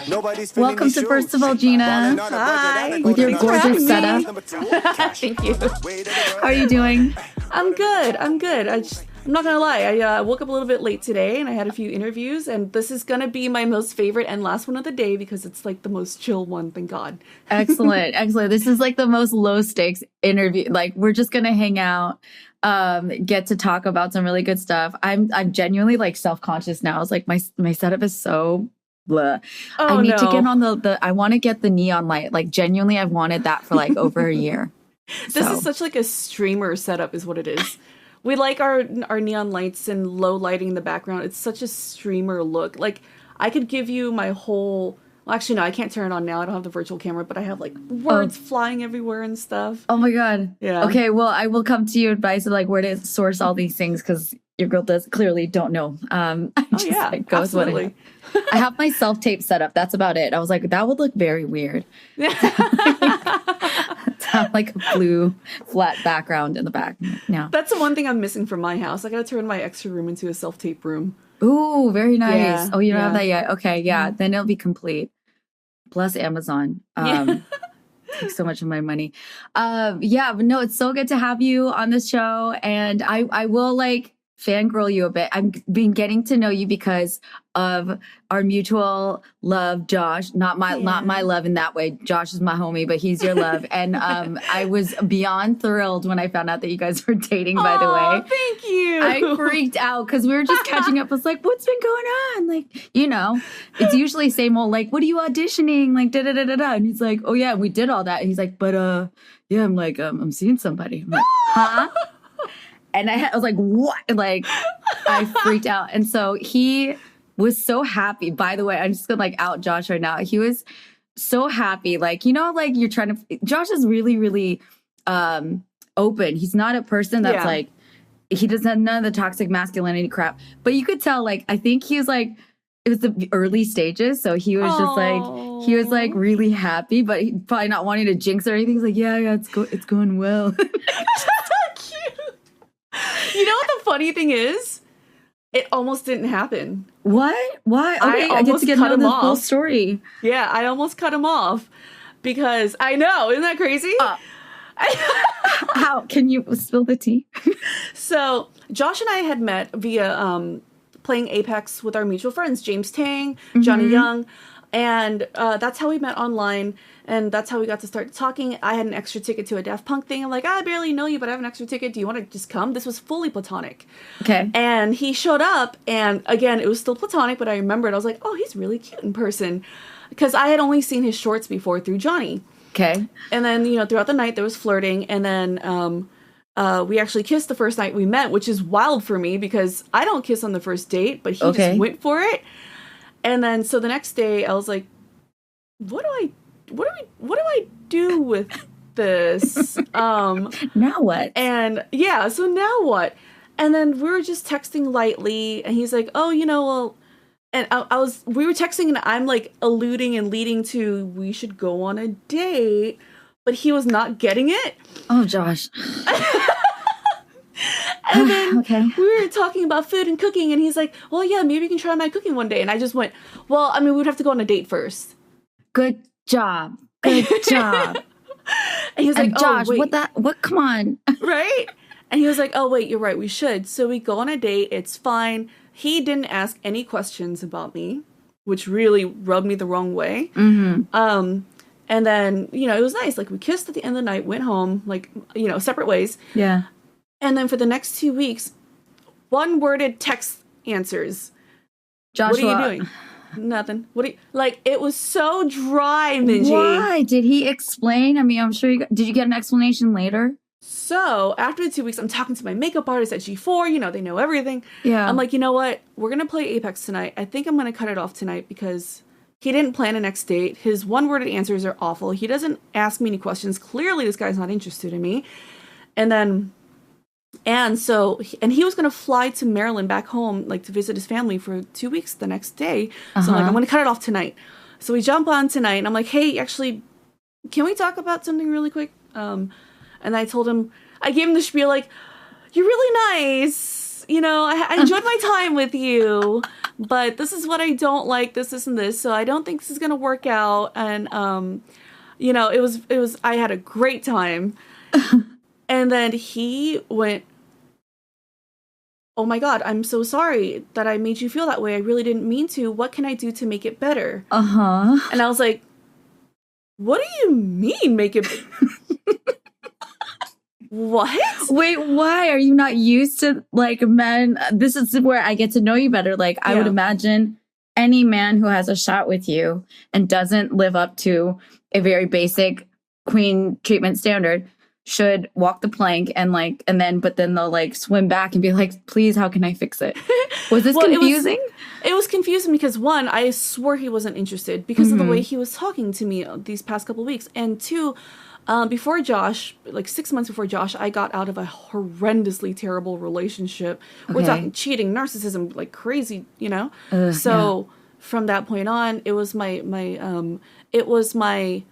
Welcome to First of All, Gina. Hi. With your gorgeous setup. Thank you. How are you doing? I'm good. I'm not gonna lie. I woke up a little bit late today, and I had a few interviews, and this is gonna be my most favorite and last one of the day because it's like the most chill one. Thank God. Excellent. This is like the most low stakes interview. Like we're just gonna hang out, get to talk about some really good stuff. I'm genuinely like self-conscious now. It's like my setup is so blah. Oh, I need to get on the I want to get the neon light. Like genuinely, I've wanted that for like over a year. This is such like a streamer setup is what it is. We like our neon lights and low lighting in the background. It's such a streamer look. Like I could give you my whole. Well, actually, no, I can't turn it on now. I don't have the virtual camera, but I have like words flying everywhere and stuff. Oh my God. Yeah. Okay. Well, I will come to you advice of like where to source all these things because your girl clearly don't know. I just like go with what I have. I have my self-tape set up. That's about it. I was like, that would look very weird. Have like a blue flat background in the back. No. That's the one thing I'm missing from my house. I gotta turn my extra room into a self-tape room. Ooh, very nice. Yeah, oh, you don't have that yet? Okay, yeah. Mm-hmm. Then it'll be complete. Bless Amazon. Takes so much of my money. Yeah, but no, it's so good to have you on this show. And I will like fangirl you a bit. I've been getting to know you because of our mutual love, Josh. Not my love in that way. Josh is my homie, but he's your love. And I was beyond thrilled when I found out that you guys were dating, by the way. Thank you. I freaked out because we were just catching up. I was like, what's been going on? Like, you know, it's usually same old, like, what are you auditioning? Like, da-da-da-da-da. And he's like, oh yeah, we did all that. And he's like, but yeah, I'm like, I'm seeing somebody. I'm like, huh? And I was like, what? Like, I freaked out. And so he was so happy. By the way, I'm just going to like out Josh right now. He was so happy. Like, you know, like you're trying to, Josh is really, really open. He's not a person that's like, he doesn't have none of the toxic masculinity crap. But you could tell, like, I think he was like, it was the early stages. So he was just like, he was like really happy, but he probably not wanting to jinx or anything. He's like, yeah, it's going well. You know what the funny thing is? It almost didn't happen. What? Why? Okay, I get to get into the full story. Yeah, I almost cut him off because I know, isn't that crazy? How? Can you spill the tea? So Josh and I had met via playing Apex with our mutual friends, James Tang, Johnny Young. And that's how we met online, and that's how we got to start talking. I had an extra ticket to a Daft Punk thing. I'm like, I barely know you, but I have an extra ticket. Do you want to just come? This was fully platonic. Okay. And he showed up, and again, it was still platonic, but I remembered. I was like, oh, he's really cute in person. Because I had only seen his shorts before through Johnny. Okay. And then, you know, throughout the night, there was flirting, and then we actually kissed the first night we met, which is wild for me because I don't kiss on the first date, but he just went for it. And then, so the next day, I was like, what do I do with this? Now what? And yeah, so now what? And then we were just texting lightly, and he's like, oh, you know, well, and we were texting, and I'm like alluding and leading to, we should go on a date, but he was not getting it. Oh, Josh. And then we were talking about food and cooking, and he's like, well, yeah, maybe you can try my cooking one day. And I just went, well, I mean, we would have to go on a date first. Good job. Good job. And he was like, Josh, oh, wait. What, come on. Right? And he was like, oh, wait, you're right, we should. So we go on a date, it's fine. He didn't ask any questions about me, which really rubbed me the wrong way. Mm-hmm. And then, you know, it was nice. Like, we kissed at the end of the night, went home, like, you know, separate ways. Yeah. And then for the next 2 weeks, one-worded text answers. Joshua. What are you doing? Nothing. Like, it was so dry, Minji. Why? Did he explain? I mean, I'm sure did you get an explanation later? So, after the 2 weeks, I'm talking to my makeup artist at G4. You know, they know everything. Yeah. I'm like, you know what? We're going to play Apex tonight. I think I'm going to cut it off tonight because he didn't plan a next date. His one-worded answers are awful. He doesn't ask me any questions. Clearly, this guy's not interested in me. And he was going to fly to Maryland back home, like to visit his family for 2 weeks the next day. So I'm like, I'm going to cut it off tonight. So we jump on tonight, and I'm like, hey, actually, can we talk about something really quick? And I told him, I gave him the spiel, like, you're really nice. You know, I enjoyed my time with you. but this is what I don't like, this and this, so I don't think this is gonna work out. And it was I had a great time. And then he went, oh my God, I'm so sorry that I made you feel that way. I really didn't mean to. What can I do to make it better? And I was like, what do you mean make it What? Wait, why are you not used to like men? This is where I get to know you better. Like, I would imagine any man who has a shot with you and doesn't live up to a very basic queen treatment standard should walk the plank and but then they'll like swim back and be like, please, how can I fix it? Was this confusing? It was confusing because one, I swore he wasn't interested because of the way he was talking to me these past couple of weeks. And two, before Josh, like 6 months before Josh, I got out of a horrendously terrible relationship. Okay. We're talking cheating, narcissism, like crazy, from that point on, it was my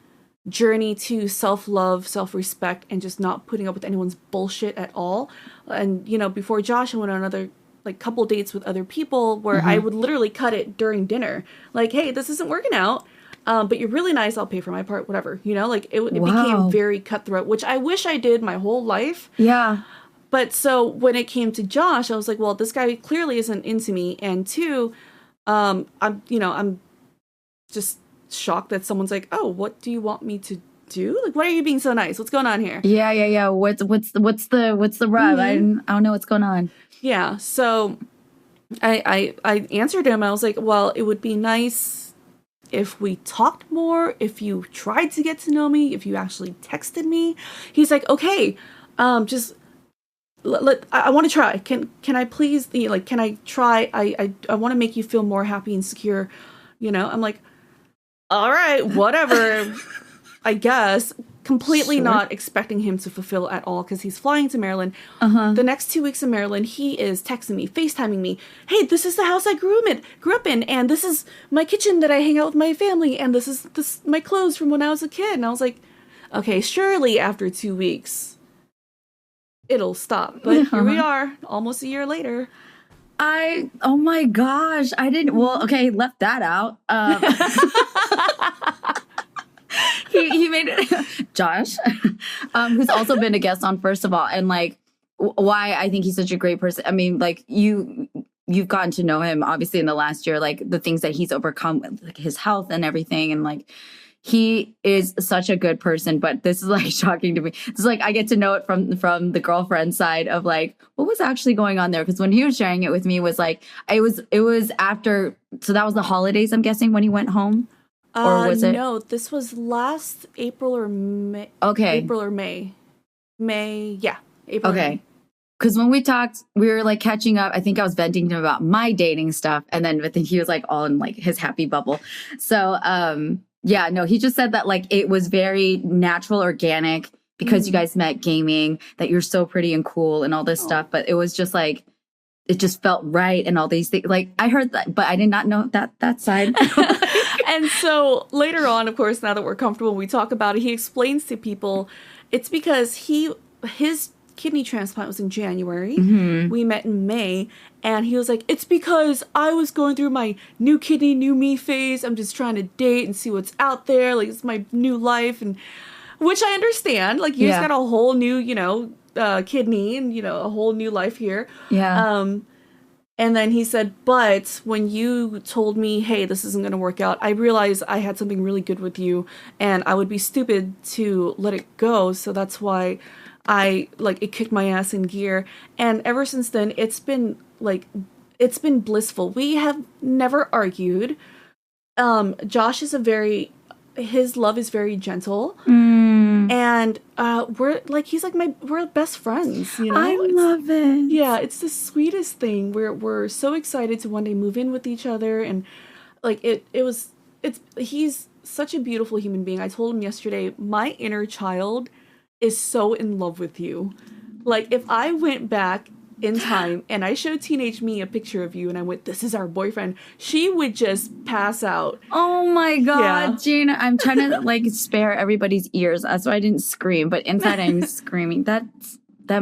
journey to self-love, self-respect, and just not putting up with anyone's bullshit at all. And, before Josh, I went on another couple dates with other people where I would literally cut it during dinner. Like, hey, this isn't working out. But you're really nice. I'll pay for my part, whatever, it became very cutthroat, which I wish I did my whole life. Yeah. But so when it came to Josh, I was like, well, this guy clearly isn't into me. And two, I'm just shocked that someone's like, oh, what do you want me to do? Like, why are you being so nice? What's going on here? Yeah. What's the rub? I don't know what's going on. Yeah. So I answered him. I was like, well, it would be nice if we talked more, if you tried to get to know me, if you actually texted me. He's like, okay, just I want to try. Can I please, can I try? I want to make you feel more happy and secure. I'm like, all right, whatever, I guess. Completely not expecting him to fulfill at all because he's flying to Maryland. The next 2 weeks in Maryland, he is texting me, FaceTiming me. Hey, this is the house I grew up in, and this is my kitchen that I hang out with my family, and this is my clothes from when I was a kid. And I was like, okay, surely after 2 weeks, it'll stop. But here we are, almost a year later. Oh my gosh, I didn't. Well, okay, left that out. He made it. Josh, who's also been a guest on First of All, and why I think he's such a great person. I mean, you've gotten to know him obviously in the last year, the things that he's overcome with his health and everything, and he is such a good person. But this is shocking to me. It's I get to know it from the girlfriend side of what was actually going on there, because when he was sharing it with me, it was after, so that was the holidays, I'm guessing, when he went home. Or was it? No, this was last April or May. Okay. April or May. Yeah. April. Okay. Because when we talked, we were catching up. I think I was venting to him about my dating stuff. And then he was all in his happy bubble. So, he just said that it was very natural, organic, because you guys met gaming, that you're so pretty and cool and all this stuff. But it was just it just felt right and all these things. I heard that, but I did not know that side. And so later on, of course, now that we're comfortable, we talk about it. He explains to people it's because his kidney transplant was in January. We met in May, and he was like, it's because I was going through my new kidney, new me phase. I'm just trying to date and see what's out there. It's my new life, and which I understand. You just got a whole new, kidney and, a whole new life here. Yeah. And then he said, but when you told me, hey, this isn't going to work out, I realized I had something really good with you, and I would be stupid to let it go. So that's why it kicked my ass in gear. And ever since then, it's been blissful. We have never argued. Josh is his love is very gentle. And we're best friends, I love it. Yeah, it's the sweetest thing. We're so excited to one day move in with each other, and he's such a beautiful human being. I told him yesterday, my inner child is so in love with you. If I went back in time and I showed teenage me a picture of you and I went, this is our boyfriend, she would just pass out. Oh my God, Gina, I'm trying to spare everybody's ears. That's why I didn't scream, but inside I'm screaming. That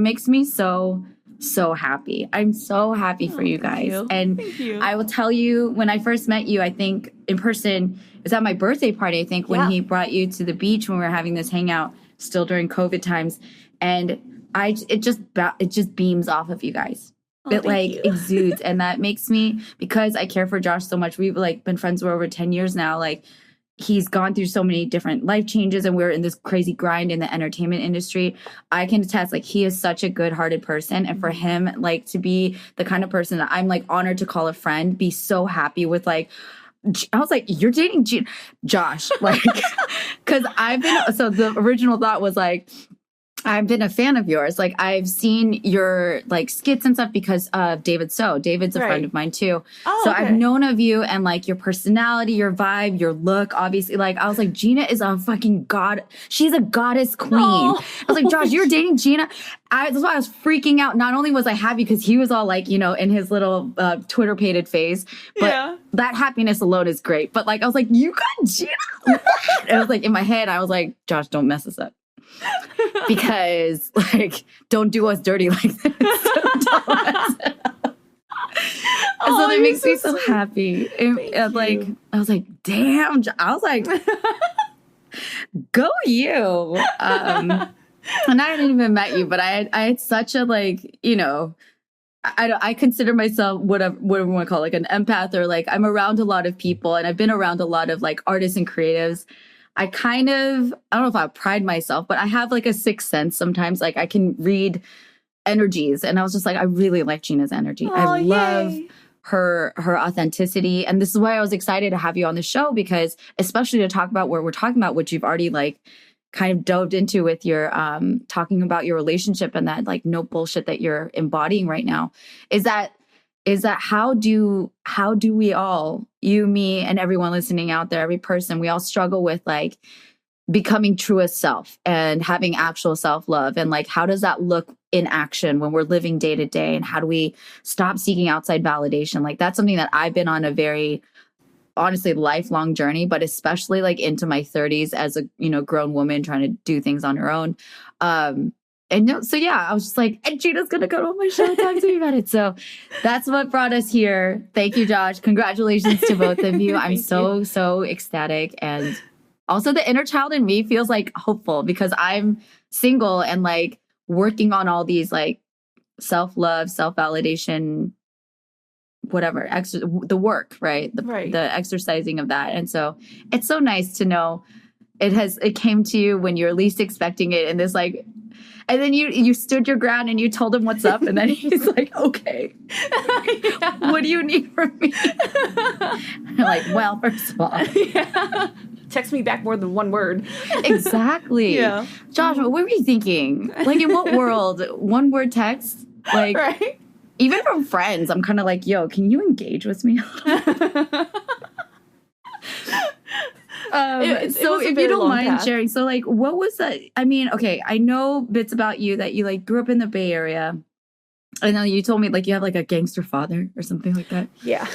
makes me so so happy. I'm so happy for you guys. And Thank you. I will tell you, when I first met you, I think in person, it was at my birthday party, I think, when he brought you to the beach when we were having this hangout, still during COVID times. And it just beams off of you guys. It like exudes. And that makes me, because I care for Josh so much, we've like been friends for over 10 years now. Like, he's gone through so many different life changes, and we're in this crazy grind in the entertainment industry. I can attest, like, he is such a good-hearted person. And for him, like, to be the kind of person that I'm like honored to call a friend, be so happy with, like, I was like, you're dating Josh, like, because so the original thought was like, I've been a fan of yours. Like, I've seen your like skits and stuff because of David So. David's a friend of mine too. Oh, so I've known of you and like your personality, your vibe, your look, obviously. Like, I was like, Gina is a fucking god. She's a goddess queen. Oh. I was like, Josh, you're dating Gina? That's why I was freaking out. Not only was I happy because he was all like, you know, in his little Twitter pated phase, but that happiness alone is great. But like, I was like, you got Gina? It was like in my head, I was like, Josh, don't mess us up. Because like, don't do us dirty like this. So that makes me so happy. Like, I was like, damn. I was like, go you. And I hadn't even met you, but I had such a like, you know, I consider myself whatever we want to call it, like an empath, or like I'm around a lot of people, and I've been around a lot of like artists and creatives. I don't know if I pride myself, but I have like a sixth sense sometimes. Like, I can read energies. And I was just like, I really like Gina's energy. I love her authenticity. And this is why I was excited to have you on the show, because especially to talk about what we're talking about, which you've already like kind of dove into with your talking about your relationship and that like no bullshit that you're embodying right now, is that how do we all, you, me, and everyone listening out there, every person, we all struggle with like becoming truest self and having actual self-love. And like, how does that look in action when we're living day to day? And how do we stop seeking outside validation? Like, that's something that I've been on a very, honestly, lifelong journey, but especially like into my 30s as a, you know, grown woman trying to do things on her own. So yeah, I was just like, and Gina's going to go on my show and talk to me about it. So that's what brought us here. Thank you, Josh. Congratulations to both of you. I'm so ecstatic. And also the inner child in me feels like hopeful because I'm single and like working on all these like self-love, self-validation, whatever, the work, right? The exercising of that. And so it's so nice to know it came to you when you're least expecting it, and this like, and then you stood your ground and you told him what's up, and then he's like, okay, what do you need from me? I'm like, well, first of all, text me back more than one word. Exactly. Yeah. Josh, what were you thinking? Like, in what world? One word text? Like, right? Even from friends, I'm kind of like, yo, can you engage with me? So if you don't mind sharing, so like, what was that? I mean, okay, I know bits about you that you like grew up in the Bay Area. I know you told me like you have like a gangster father or something like that. Yeah.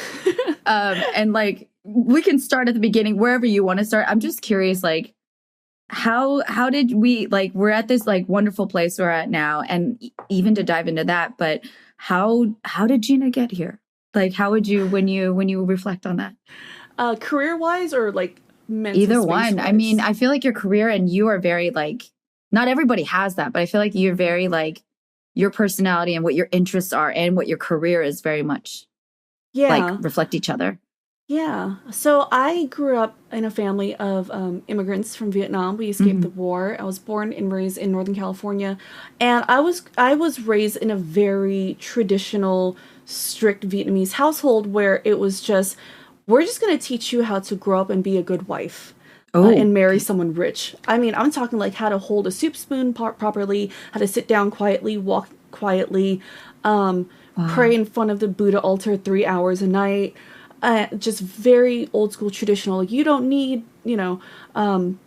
And like, we can start at the beginning, wherever you want to start. I'm just curious, like, how did we, like, we're at this like wonderful place we're at now, and even to dive into that, but how did Gina get here? Like, how would you, when you reflect on that? Career-wise or like mental either one. I mean, I feel like your career, and you are very like, not everybody has that, but I feel like you're very like, your personality and what your interests are and what your career is very much like reflect each other. Yeah. So I grew up in a family of immigrants from Vietnam. We escaped the war. I was born and raised in Northern California. And I was raised in a very traditional, strict Vietnamese household where it was just, we're just going to teach you how to grow up and be a good wife. And marry someone rich. I mean, I'm talking like how to hold a soup spoon properly, how to sit down quietly, walk quietly, pray in front of the Buddha altar 3 hours a night. Just very old school traditional. You don't need, to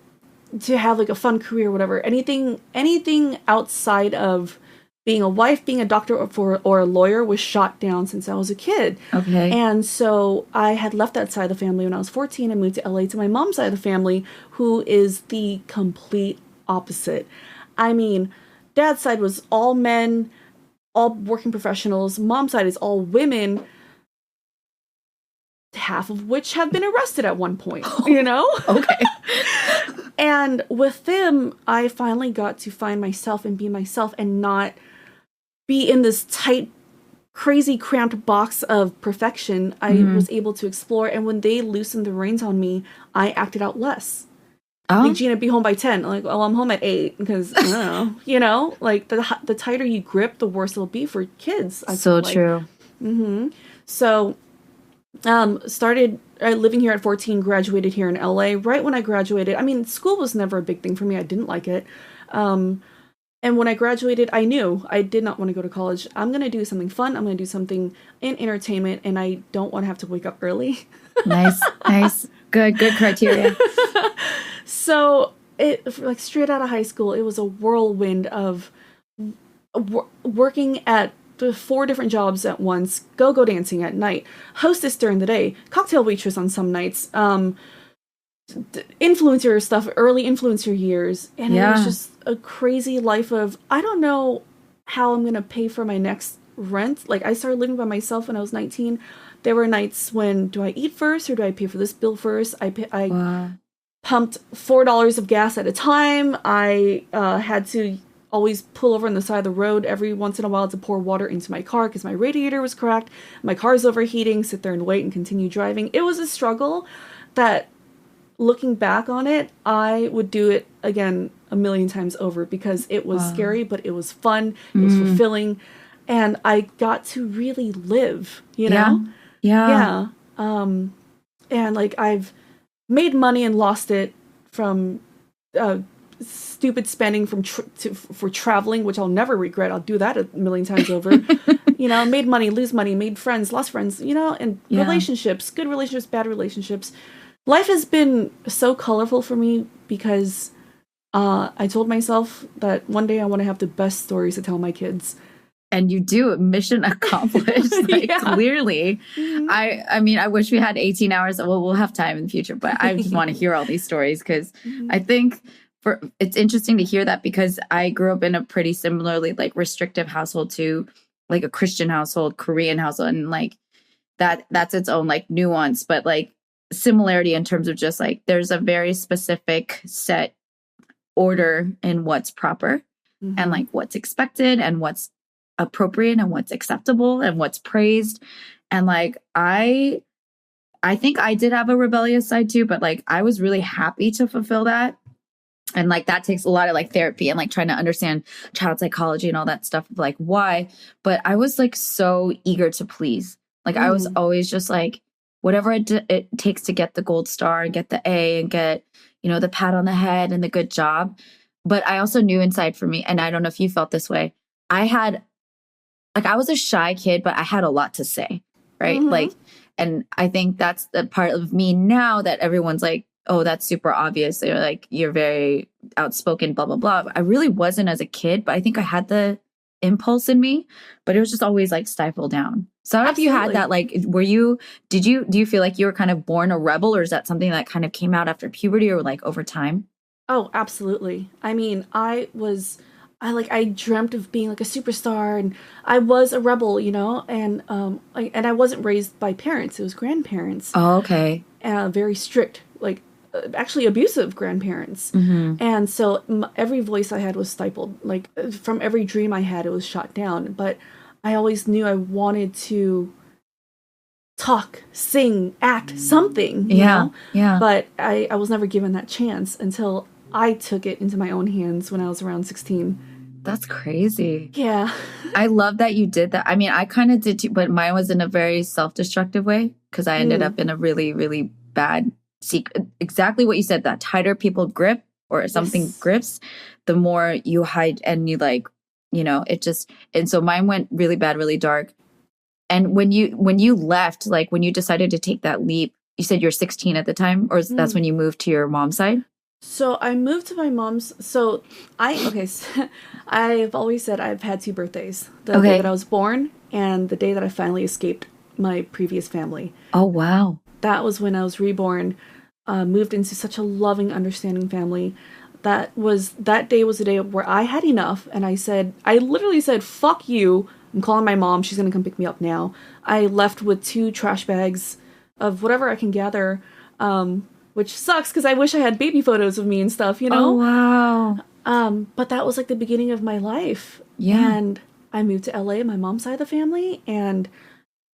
have like a fun career or whatever. Anything outside of being a wife, being a doctor or a lawyer was shot down since I was a kid. Okay. And so I had left that side of the family when I was 14 and moved to LA to my mom's side of the family, who is the complete opposite. I mean, dad's side was all men, all working professionals. Mom's side is all women, half of which have been arrested at one point, you know? Okay. And with them, I finally got to find myself and be myself and not be in this tight, crazy, cramped box of perfection. I was able to explore. And when they loosened the reins on me, I acted out less. Like, Gina, be home by 10. I'm like, well, I'm home at 8 because, I don't know, you know? Like, the tighter you grip, the worse it'll be for kids. So true. So, started living here at 14, graduated here in LA. Right when I graduated, I mean, school was never a big thing for me. I didn't like it. And when I graduated, I knew I did not want to go to college. I'm going to do something fun. I'm going to do something in entertainment, and I don't want to have to wake up early. Nice. Good criteria. So, like, straight out of high school, it was a whirlwind of working at 4 different jobs at once, go dancing at night, hostess during the day, cocktail waitress on some nights, influencer stuff, early influencer years. And it was just a crazy life of, I don't know how I'm going to pay for my next rent. Like, I started living by myself when I was 19. There were nights when, do I eat first or do I pay for this bill first? I pumped $4 of gas at a time. I had to always pull over on the side of the road every once in a while to pour water into my car because my radiator was cracked. My car's overheating, sit there and wait and continue driving. It was a struggle that, looking back on it, I would do it again a million times over because it was scary, but it was fun. It was fulfilling. And I got to really live, you know? Yeah. And like, I've made money and lost it from stupid spending for traveling, which I'll never regret. I'll do that a million times over. You know, made money, lose money, made friends, lost friends, you know, and relationships, good relationships, bad relationships. Life has been so colorful for me because I told myself that one day I want to have the best stories to tell my kids. And you do. Mission accomplished. Like, clearly. I mean, I wish we had 18 hours. Well, we'll have time in the future, but I just want to hear all these stories because I think it's interesting to hear that because I grew up in a pretty similarly like restrictive household to like a Christian household, Korean household, and like that's its own like nuance, but like similarity in terms of just like there's a very specific set order in what's proper and like what's expected and what's appropriate and what's acceptable and what's praised. And like I think I did have a rebellious side too, but like I was really happy to fulfill that. And like that takes a lot of like therapy and like trying to understand child psychology and all that stuff of like why. But I was like so eager to please. Like I was always just like whatever it takes to get the gold star and get the A and get, you know, the pat on the head and the good job. But I also knew inside for me, and I don't know if you felt this way, I was a shy kid, but I had a lot to say, right? Like, and I think that's the part of me now that everyone's like, oh, that's super obvious. They're like, you're very outspoken, blah, blah, blah. I really wasn't as a kid, but I think I had the impulse in me, but it was just always like stifled down. So I don't know if you had that, like, do you feel like you were kind of born a rebel, or is that something that kind of came out after puberty or like over time? Oh, absolutely. I mean, I dreamt of being like a superstar, and I was a rebel, you know, and I wasn't raised by parents. It was grandparents. Oh, okay. Very strict, like actually abusive grandparents. And so every voice I had was stifled. Like from every dream I had, it was shot down. But I always knew I wanted to talk, sing, act, something, you know? Yeah. But I was never given that chance until I took it into my own hands when I was around 16. That's crazy. Yeah. I love that you did that. I mean, I kind of did too, but mine was in a very self-destructive way because I ended up in a really, really bad exactly what you said, that tighter people grip or something grips, the more you hide and you like, you know, it just, and so mine went really bad, really dark. And when you left, like when you decided to take that leap, you said you're 16 at the time, or that's when you moved to your mom's side? So I moved to my mom's. So I've always said I've had 2 birthdays. The day that I was born and the day that I finally escaped my previous family. Oh, wow. That was when I was reborn, moved into such a loving, understanding family. That day was the day where I had enough. And I literally said, fuck you. I'm calling my mom. She's going to come pick me up now. I left with 2 trash bags of whatever I can gather, which sucks because I wish I had baby photos of me and stuff, you know? Oh, wow. But that was like the beginning of my life. Yeah. And I moved to LA, my mom's side of the family, and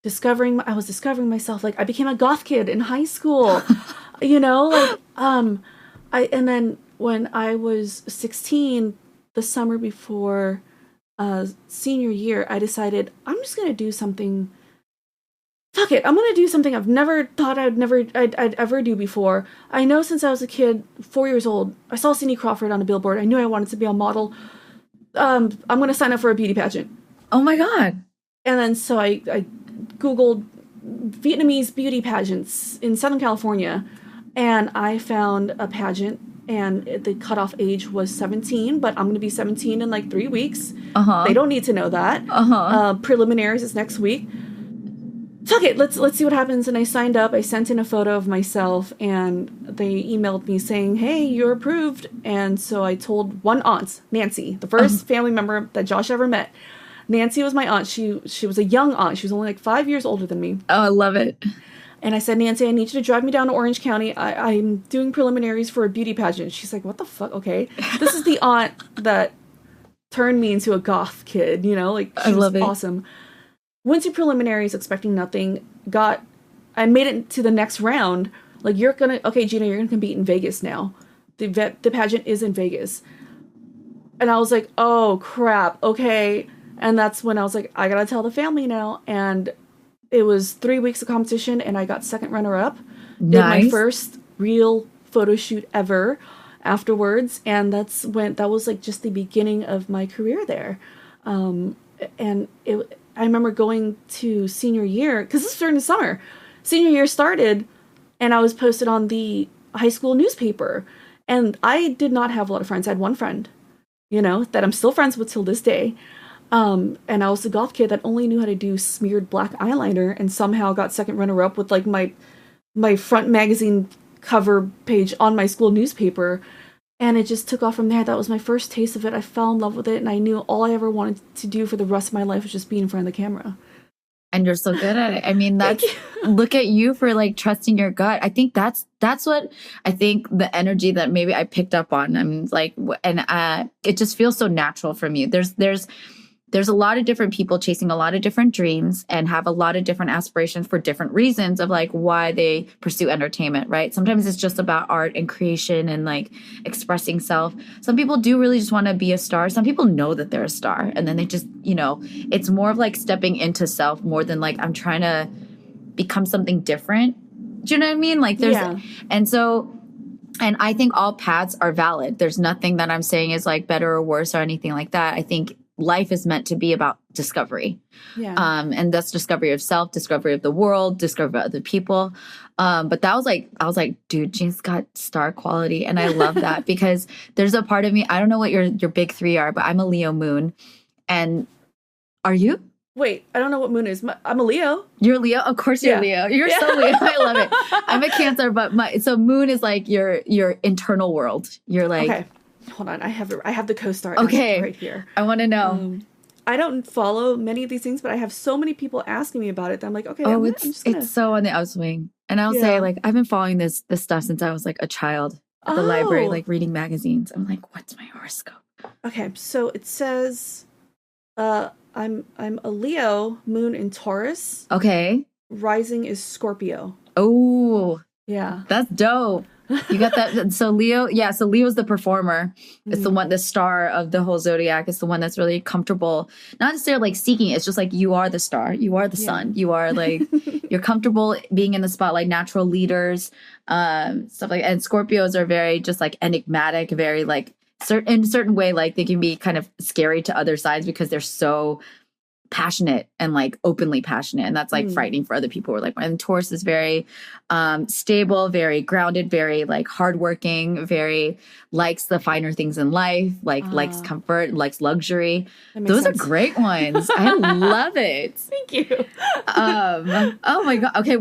I was discovering myself. Like, I became a goth kid in high school, you know? Like, and then when I was 16, the summer before senior year, I decided I'm just going to do something. Fuck it. I'm going to do something I've never thought I'd ever do before. I know since I was a kid, 4 years old, I saw Cindy Crawford on a billboard. I knew I wanted to be a model. I'm going to sign up for a beauty pageant. Oh my God. And then so I Googled Vietnamese beauty pageants in Southern California, and I found a pageant, and the cutoff age was 17, but I'm going to be 17 in like 3 weeks. They don't need to know that. Preliminaries is next week. Fuck it, let's see what happens. And I signed up. I sent in a photo of myself, and they emailed me saying, hey, you're approved. And so I told one aunt, Nancy, the first family member that Josh ever met. Nancy was my aunt. She was a young aunt. She was only like 5 years older than me. Oh, I love it. And I said, Nancy, I need you to drive me down to Orange County. I'm doing preliminaries for a beauty pageant. She's like, what the fuck? Okay. This is the aunt that turned me into a goth kid, you know? Like, she was awesome. Went to preliminaries expecting nothing. I made it to the next round. Like, okay, Gina, you're gonna compete in Vegas now. The pageant is in Vegas. And I was like, oh, crap. Okay. And that's when I was like, I gotta tell the family now. And it was 3 weeks of competition, and I got second runner-up. Nice. Did my first real photo shoot ever afterwards. And that was like just the beginning of my career there. And I remember going to senior year, because this was during the summer. Senior year started, and I was posted on the high school newspaper. And I did not have a lot of friends. I had one friend, you know, that I'm still friends with till this day. And I was the goth kid that only knew how to do smeared black eyeliner, and somehow got second runner-up with like my front magazine cover page on my school newspaper. And it just took off from there. That was my first taste of it. I fell in love with it, and I knew all I ever wanted to do for the rest of my life was just be in front of the camera. And you're so good at it. I mean, look at you for like trusting your gut. I think that's what I think the energy that maybe I picked up on. I mean, like, and it just feels so natural from you. There's a lot of different people chasing a lot of different dreams and have a lot of different aspirations for different reasons of like why they pursue entertainment, right? Sometimes it's just about art and creation and like expressing self. Some people do really just want to be a star. Some people know that they're a star, and then they just, you know, it's more of like stepping into self more than like I'm trying to become something different. Do you know what I mean? Like and I think all paths are valid. There's nothing that I'm saying is like better or worse or anything like that. I think life is meant to be about discovery. Yeah. And that's discovery of self, discovery of the world, discovery of other people. But that was like, I was like, dude, Gina's got star quality. And I love that because there's a part of me, I don't know what your big three are, but I'm a Leo moon. And are you? Wait, I don't know what moon is. I'm a Leo. You're Leo? Of course you're Leo. You're so Leo. I love it. I'm a Cancer, but so moon is like your internal world. You're like... Okay. Hold on, I have the co-star right here. I want to know. I don't follow many of these things, but I have so many people asking me about it that I'm like, okay, it's so on the upswing. And I'll say, like, I've been following this stuff since I was like a child at the library, like reading magazines. I'm like, what's my horoscope? Okay, so it says, I'm a Leo, moon in Taurus. Okay. Rising is Scorpio. Oh, yeah, that's dope. You got that? So Leo's the performer. It's the one, the star of the whole zodiac. It's the one that's really comfortable, not necessarily like seeking it. It's just like you are the star. You are the sun. You are like, you're comfortable being in the spotlight, natural leaders, stuff like, and Scorpios are very just like enigmatic, very like in a certain way, like they can be kind of scary to other sides because they're so passionate and like openly passionate, and that's like frightening for other people. We're like, and Taurus is very stable, very grounded, very like hardworking, very likes the finer things in life, like likes comfort, likes luxury. Those are great ones. I love it. Thank you. Oh my god. Okay,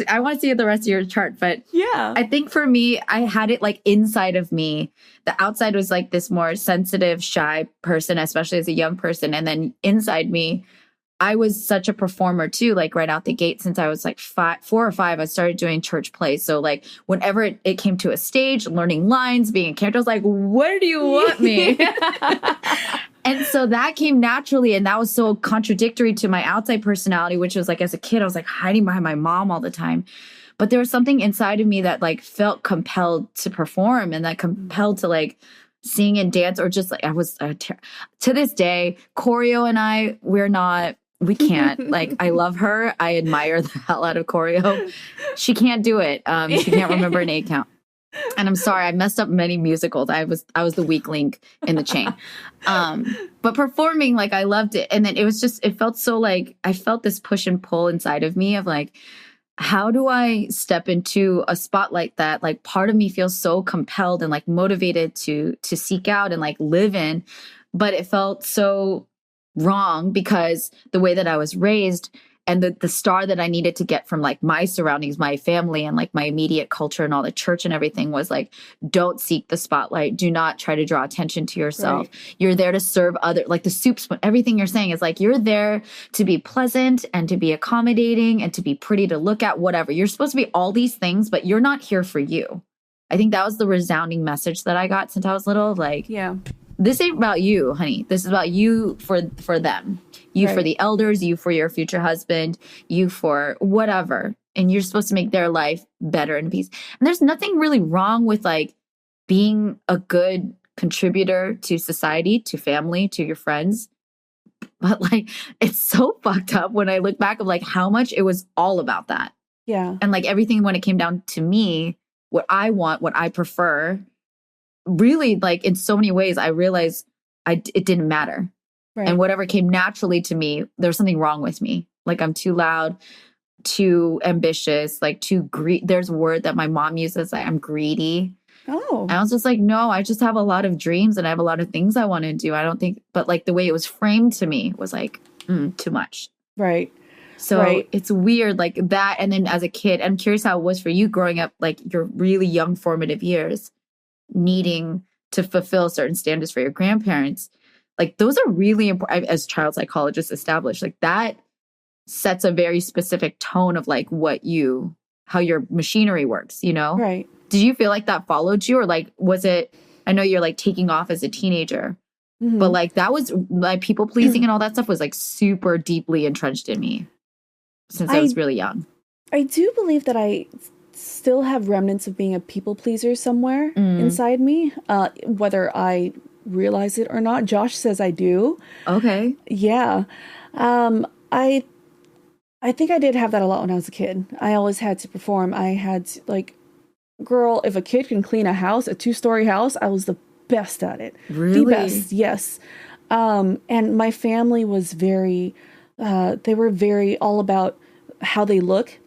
I want to see the rest of your chart, but yeah, I think for me, I had it like inside of me. The outside was like this more sensitive, shy person, especially as a young person, and then inside me I was such a performer too, like right out the gate. Since I was like 4 or 5, I started doing church plays. So like whenever it came to a stage, learning lines, being a character, I was like, where do you want me? And so that came naturally. And that was so contradictory to my outside personality, which was like, as a kid, I was like hiding behind my mom all the time. But there was something inside of me that like felt compelled to perform and that compelled to like sing and dance, or just like I was to this day, choreo and we can't. Like, I love her. I admire the hell out of choreo. She can't do it. She can't remember an 8 count. And I'm sorry, I messed up many musicals. I was the weak link in the chain. But performing, like, I loved it. And then it felt so like, I felt this push and pull inside of me of like, how do I step into a spotlight that like part of me feels so compelled and like motivated to seek out and like live in, but it felt so wrong because the way that I was raised and the star that I needed to get from like my surroundings, my family and like my immediate culture and all the church and everything was like, don't seek the spotlight. Do not try to draw attention to yourself. Right. You're there to serve other, like the soup spoon, everything you're saying is like, you're there to be pleasant and to be accommodating and to be pretty to look at, whatever. You're supposed to be all these things, but you're not here for you. I think that was the resounding message that I got since I was little. Like, yeah, this ain't about you, honey. This is about you for them. You right. For the elders, you for your future husband, you for whatever. And you're supposed to make their life better and peace. And there's nothing really wrong with like being a good contributor to society, to family, to your friends. But like, it's so fucked up when I look back of like how much it was all about that. Yeah. And like everything when it came down to me, what I want, what I prefer, really like in so many ways, I realized it didn't matter. Right. And whatever came naturally to me, there's something wrong with me. Like I'm too loud, too ambitious, like too greedy. There's a word that my mom uses, like I'm greedy. Oh. And I was just like, no, I just have a lot of dreams and I have a lot of things I want to do. I don't think, but like the way it was framed to me was like, too much. Right. So right. It's weird like that. And then as a kid, I'm curious how it was for you growing up, like your really young formative years, needing to fulfill certain standards for your grandparents. Like those are really important, as child psychologists established, like that sets a very specific tone of like how your machinery works, you know? Right. Did you feel like that followed you or like, was it, I know you're like taking off as a teenager, but like that was like people pleasing and all that stuff was like super deeply entrenched in me since I was really young. I do believe that I still have remnants of being a people pleaser somewhere inside me, whether I realize it or not. Josh says I do. Okay. Yeah. I think I did have that a lot when I was a kid. I always had to perform. I had to, like, girl, if a kid can clean a house, a 2-story house, I was the best at it. Really? The best, yes. And my family was very, they were very all about how they look.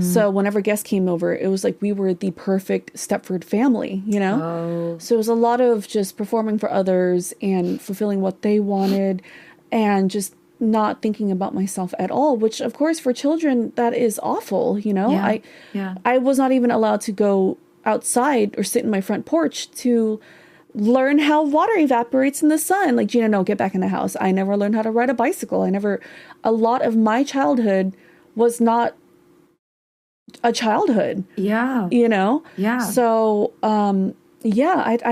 So whenever guests came over, it was like we were the perfect Stepford family, you know? Oh. So it was a lot of just performing for others and fulfilling what they wanted and just not thinking about myself at all, which of course for children, that is awful, you know? Yeah. I was not even allowed to go outside or sit in my front porch to learn how water evaporates in the sun. Like, Gina, no, get back in the house. I never learned how to ride a bicycle. A lot of my childhood was not a childhood. Yeah. You know? Yeah. So, I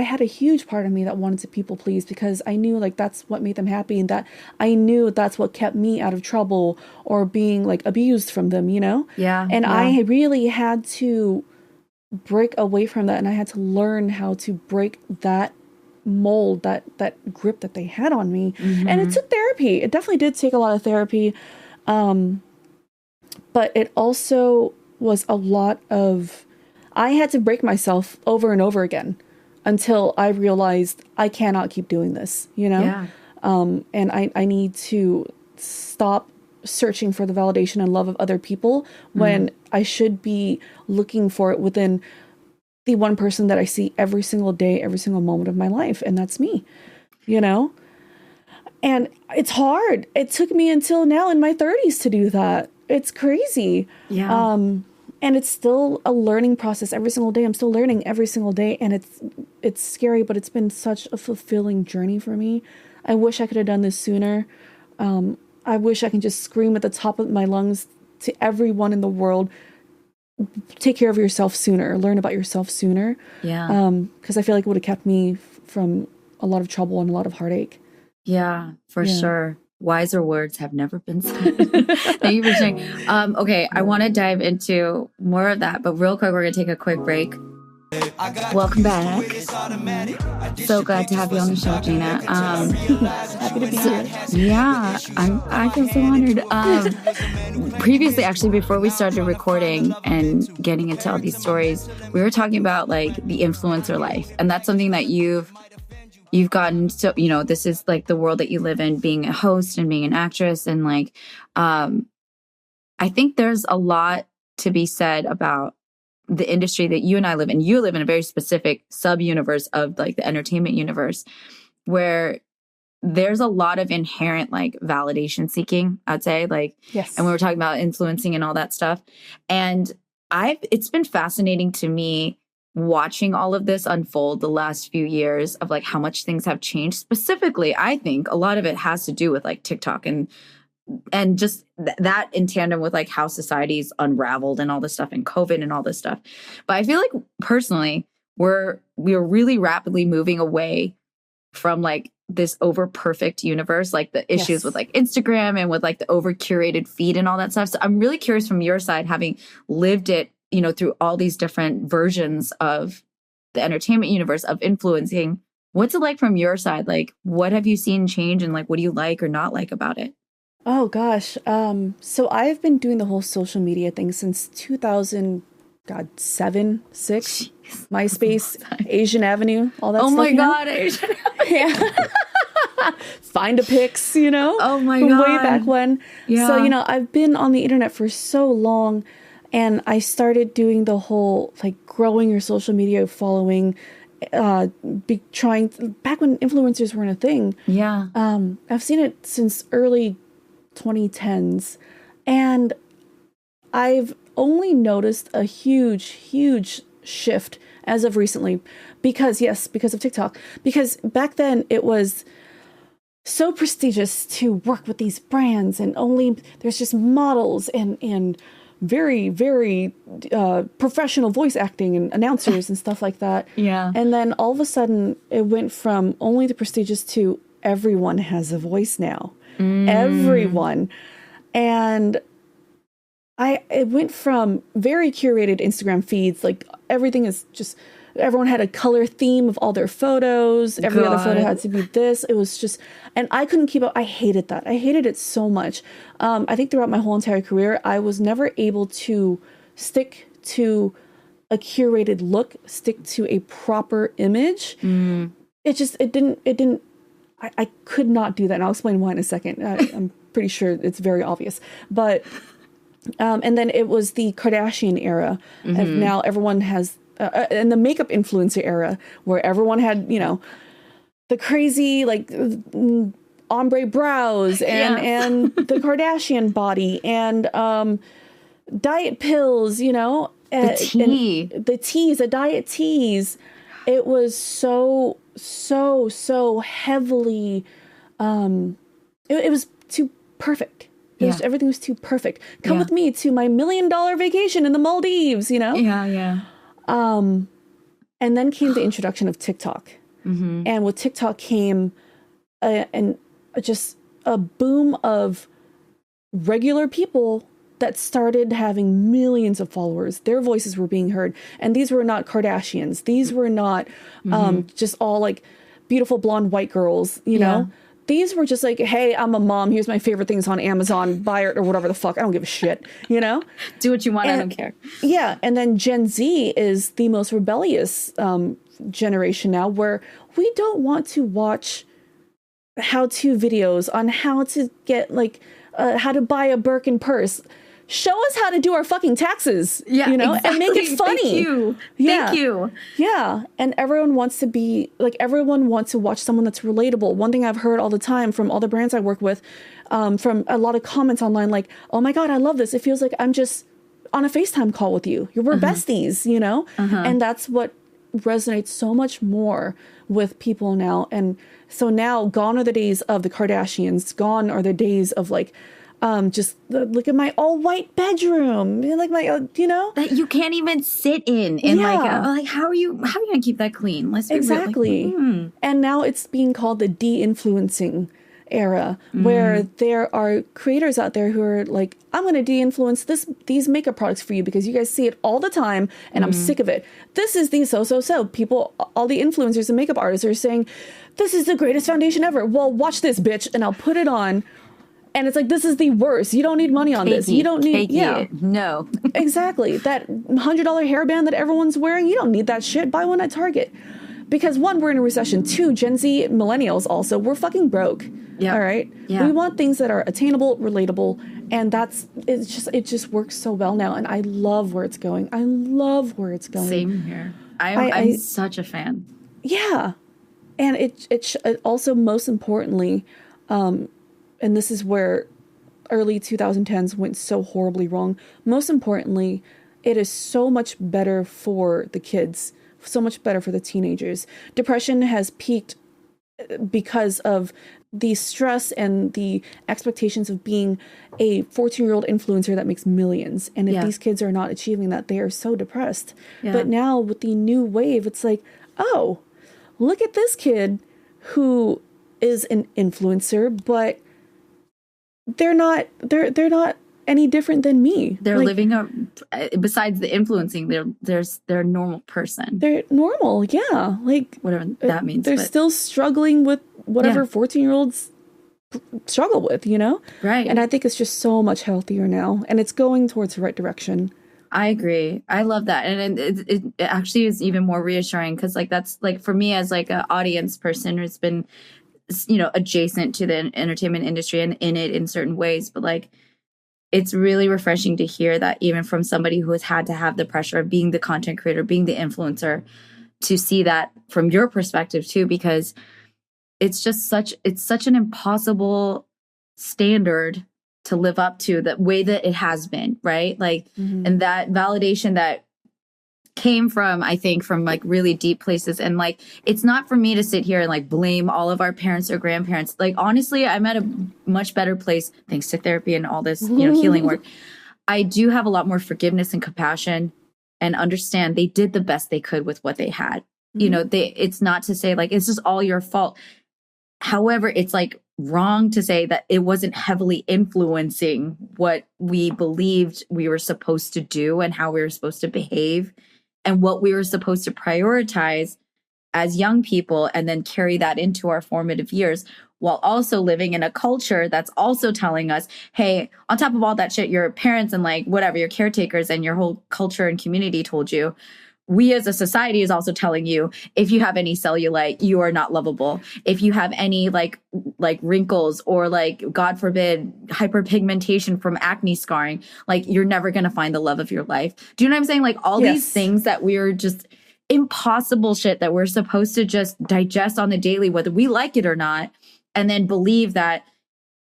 had a huge part of me that wanted to people please because I knew like that's what made them happy and that I knew that's what kept me out of trouble or being like abused from them, you know? Yeah. And I really had to break away from that and I had to learn how to break that mold, that grip that they had on me. And it took therapy. It definitely did take a lot of therapy. But it also was a lot of, I had to break myself over and over again until I realized I cannot keep doing this, you know? Yeah. And I need to stop searching for the validation and love of other people when I should be looking for it within the one person that I see every single day, every single moment of my life. And that's me, you know? And it's hard. It took me until now in my 30s to do that. It's crazy. Yeah. And it's still a learning process every single day. I'm still learning every single day. And it's scary, but it's been such a fulfilling journey for me. I wish I could have done this sooner. I wish I can just scream at the top of my lungs to everyone in the world, take care of yourself sooner, learn about yourself sooner. Yeah. Because I feel like it would have kept me from a lot of trouble and a lot of heartache. Yeah, for sure. Wiser words have never been said. Thank you for sharing. Okay, I want to dive into more of that, but real quick, we're going to take a quick break. Welcome back. So glad to have you on the show, Gina. Happy to be here. Yeah, I feel so honored. Previously, actually, before we started recording and getting into all these stories, we were talking about like the influencer life, and that's something that you've gotten. So, you know, this is like the world that you live in, being a host and being an actress, and like, I think there's a lot to be said about the industry that you and I live in. You live in a very specific sub-universe of like the entertainment universe, where there's a lot of inherent like validation seeking, I'd say, like, yes. And we were talking about influencing and all that stuff. And it's been fascinating to me watching all of this unfold the last few years of like how much things have changed. Specifically, I think a lot of it has to do with like TikTok and just that in tandem with like how society's unraveled and all this stuff and COVID and all this stuff. But I feel like personally, we are really rapidly moving away from like this over perfect universe, like the issues with like Instagram and with like the over curated feed and all that stuff. So I'm really curious from your side, having lived it, you know, through all these different versions of the entertainment universe of influencing. What's it like from your side? Like, what have you seen change and like, what do you like or not like about it? Oh gosh. So I've been doing the whole social media thing since 2007, 6. MySpace, Asian Avenue, all that stuff. Oh my God, Asian yeah. Find a pics, you know? Oh my From God. way back when. Yeah. So, you know, I've been on the internet for so long, and I started doing the whole like growing your social media following, trying back when influencers weren't a thing. Yeah. I've seen it since early 2010s, and I've only noticed a huge shift as of recently because of TikTok. Because back then it was so prestigious to work with these brands, and only there's just models and very professional voice acting and announcers and stuff like that. Yeah. And then all of a sudden it went from only the prestigious to everyone has a voice now. Everyone. And it went from very curated Instagram feeds, like everything is just, everyone had a color theme of all their photos. Every other photo had to be this. It was just, and I couldn't keep up. I hated that. I hated it so much. I think throughout my whole entire career, I was never able to stick to a curated look, stick to a proper image. It didn't, I could not do that. And I'll explain why in a second. I'm pretty sure it's very obvious. But, and then it was the Kardashian era. And now everyone has, and the makeup influencer era, where everyone had, you know, the crazy, like, ombre brows and the Kardashian body and diet pills, you know. The diet teas. It was so heavily, it was too perfect. Everything was too perfect. Come with me to my $1 million vacation in the Maldives, you know? Yeah. And then came the introduction of TikTok. And with TikTok came just a boom of regular people that started having millions of followers. Their voices were being heard. And these were not Kardashians. These were not just all like beautiful blonde white girls, you know? These were just like, hey, I'm a mom. Here's my favorite things on Amazon. Buy it or whatever the fuck. I don't give a shit, you know? Do what you want. I don't care. Yeah. And then Gen Z is the most rebellious generation now, where we don't want to watch how-to videos on how to get like how to buy a Birkin purse. Show us how to do our fucking taxes, you know, exactly. And make it funny. Thank you. Yeah. And everyone wants to be like, everyone wants to watch someone that's relatable. One thing I've heard all the time from all the brands I work with, from a lot of comments online, like, oh my God, I love this. It feels like I'm just on a FaceTime call with you. We're besties, you know? And that's what resonates so much more with people now. And so now gone are the days of the Kardashians. Gone are the days of like, just look at my all white bedroom, like my, that you can't even sit in, and like how are you gonna keep that clean? Let's be exactly. real. And now it's being called the de-influencing era, where there are creators out there who are like, I'm going to de-influence these makeup products for you because you guys see it all the time and I'm sick of it. This is the so people, all the influencers and makeup artists are saying, this is the greatest foundation ever. Well, watch this, bitch, and I'll put it on. And it's like, this is the worst. You don't need money on this. You don't need, no. Exactly. That $100 hairband that everyone's wearing, you don't need that shit. Buy one at Target. Because one, we're in a recession. Two, Gen Z millennials also, we're fucking broke. Yeah. All right. Yeah. We want things that are attainable, relatable, and it just works so well now. And I love where it's going. Same here. I'm such a fan. Yeah. And it also, most importantly, and this is where early 2010s went so horribly wrong. Most importantly, it is so much better for the kids, so much better for the teenagers. Depression has peaked because of the stress and the expectations of being a 14-year-old influencer that makes millions. And if these kids are not achieving that, they are so depressed. Yeah. But now with the new wave, it's like, oh, look at this kid who is an influencer, but they're not any different than me. They're living besides the influencing, they're a normal person. They're normal, yeah. Like whatever that means. They're still struggling with whatever 14-year-olds struggle with, Right. And I think it's just so much healthier now, and it's going towards the right direction. I agree. I love that. And it actually is even more reassuring because like that's like for me as like an audience person who's been, adjacent to the entertainment industry and in it in certain ways, but like it's really refreshing to hear that even from somebody who has had to have the pressure of being the content creator, being the influencer, to see that from your perspective too, because it's such an impossible standard to live up to the way that it has been, right? Like, and that validation that came from, I think, from like really deep places. And like, it's not for me to sit here and like blame all of our parents or grandparents. Like, honestly, I'm at a much better place thanks to therapy and all this, healing work. I do have a lot more forgiveness and compassion and understand they did the best they could with what they had. It's not to say like, it's just all your fault. However, it's like wrong to say that it wasn't heavily influencing what we believed we were supposed to do and how we were supposed to behave and what we were supposed to prioritize as young people and then carry that into our formative years while also living in a culture that's also telling us, hey, on top of all that shit, your parents and like whatever, your caretakers and your whole culture and community told you, we as a society is also telling you, if you have any cellulite, you are not lovable. If you have any like wrinkles or like, God forbid, hyperpigmentation from acne scarring, like you're never going to find the love of your life. Do you know what I'm saying? Like all these things that we're just impossible shit that we're supposed to just digest on the daily, whether we like it or not, and then believe that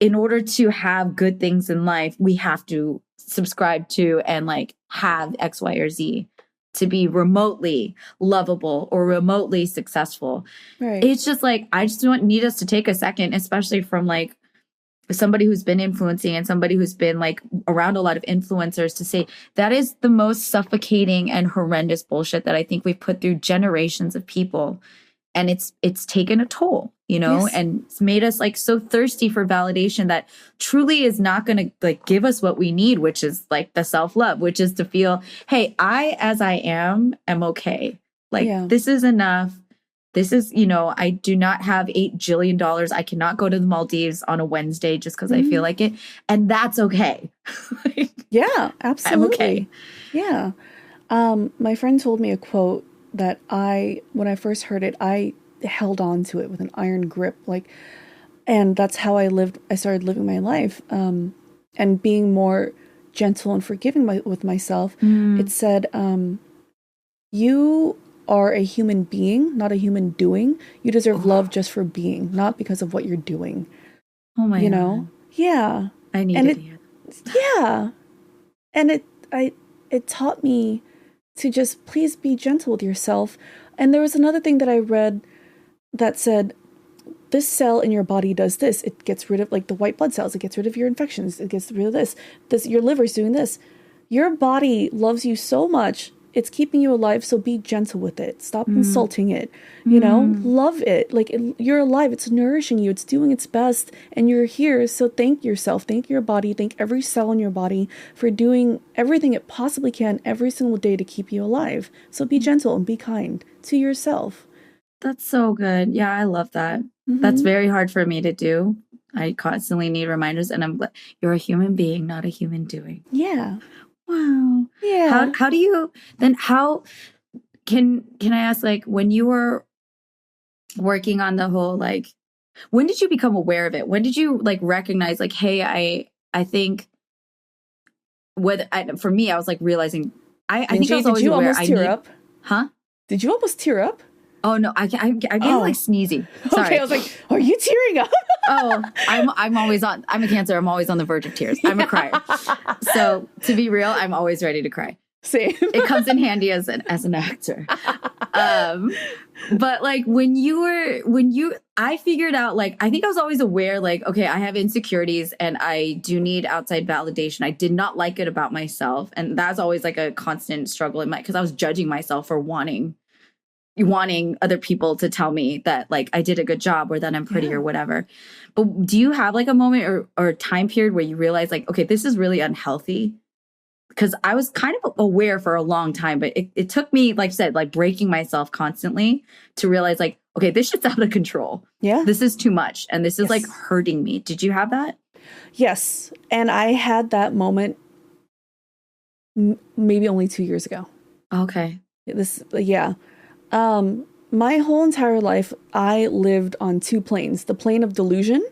in order to have good things in life, we have to subscribe to and like have X, Y, or Z to be remotely lovable or remotely successful. Right. It's just like, I just need us to take a second, especially from like somebody who's been influencing and somebody who's been like around a lot of influencers, to say that is the most suffocating and horrendous bullshit that I think we've put through generations of people. And it's taken a toll, and it's made us like so thirsty for validation that truly is not going to like give us what we need, which is like the self-love, which is to feel, hey, I, as I am okay. Like this is enough. This is, I do not have $8 jillion. I cannot go to the Maldives on a Wednesday just because I feel like it. And that's okay. Yeah, absolutely. I'm okay. Yeah. My friend told me a quote that when I first heard it, I held on to it with an iron grip, and that's how I started living my life, and being more gentle and forgiving with myself. It said, you are a human being, not a human doing. You deserve love just for being, not because of what you're doing. Oh my God. Yeah. I needed it. Yeah. And it taught me to just please be gentle with yourself. And there was another thing that I read that said, this cell in your body does this. It gets rid of like the white blood cells. It gets rid of your infections. It gets rid of this. Your liver's doing this. Your body loves you so much. It's keeping you alive. So be gentle with it. Stop insulting it. You know, love it. Like you're alive. It's nourishing you. It's doing its best. And you're here. So thank yourself. Thank your body. Thank every cell in your body for doing everything it possibly can every single day to keep you alive. So be gentle and be kind to yourself. That's so good. Yeah, I love that. That's very hard for me to do. I constantly need reminders, and you're a human being, not a human doing. Yeah. Wow. Yeah. How do you then? How can I ask? Like when you were working on the whole, like, when did you become aware of it? When did you like recognize, like, hey, I think for me, I was like realizing I think I was always aware. Did you almost tear up? Huh? Did you almost tear up? Oh no, I get like sneezy. Sorry. Okay, I was like, are you tearing up? I'm always on. I'm a Cancer. I'm always on the verge of tears. I'm a crier. So to be real, I'm always ready to cry. Same. It comes in handy as an actor. But like I figured out, like, I think I was always aware, like, okay, I have insecurities and I do need outside validation. I did not like it about myself, and that's always like a constant struggle in because I was judging myself for wanting other people to tell me that like I did a good job or that I'm pretty or whatever. But do you have like a moment or a time period where you realize like, okay, this is really unhealthy? Because I was kind of aware for a long time, but it took me, like I said, like breaking myself constantly to realize like, okay, this shit's out of control. Yeah. This is too much. And this is like hurting me. Did you have that? Yes. And I had that moment maybe only 2 years ago. Okay. My whole entire life, I lived on two planes, the plane of delusion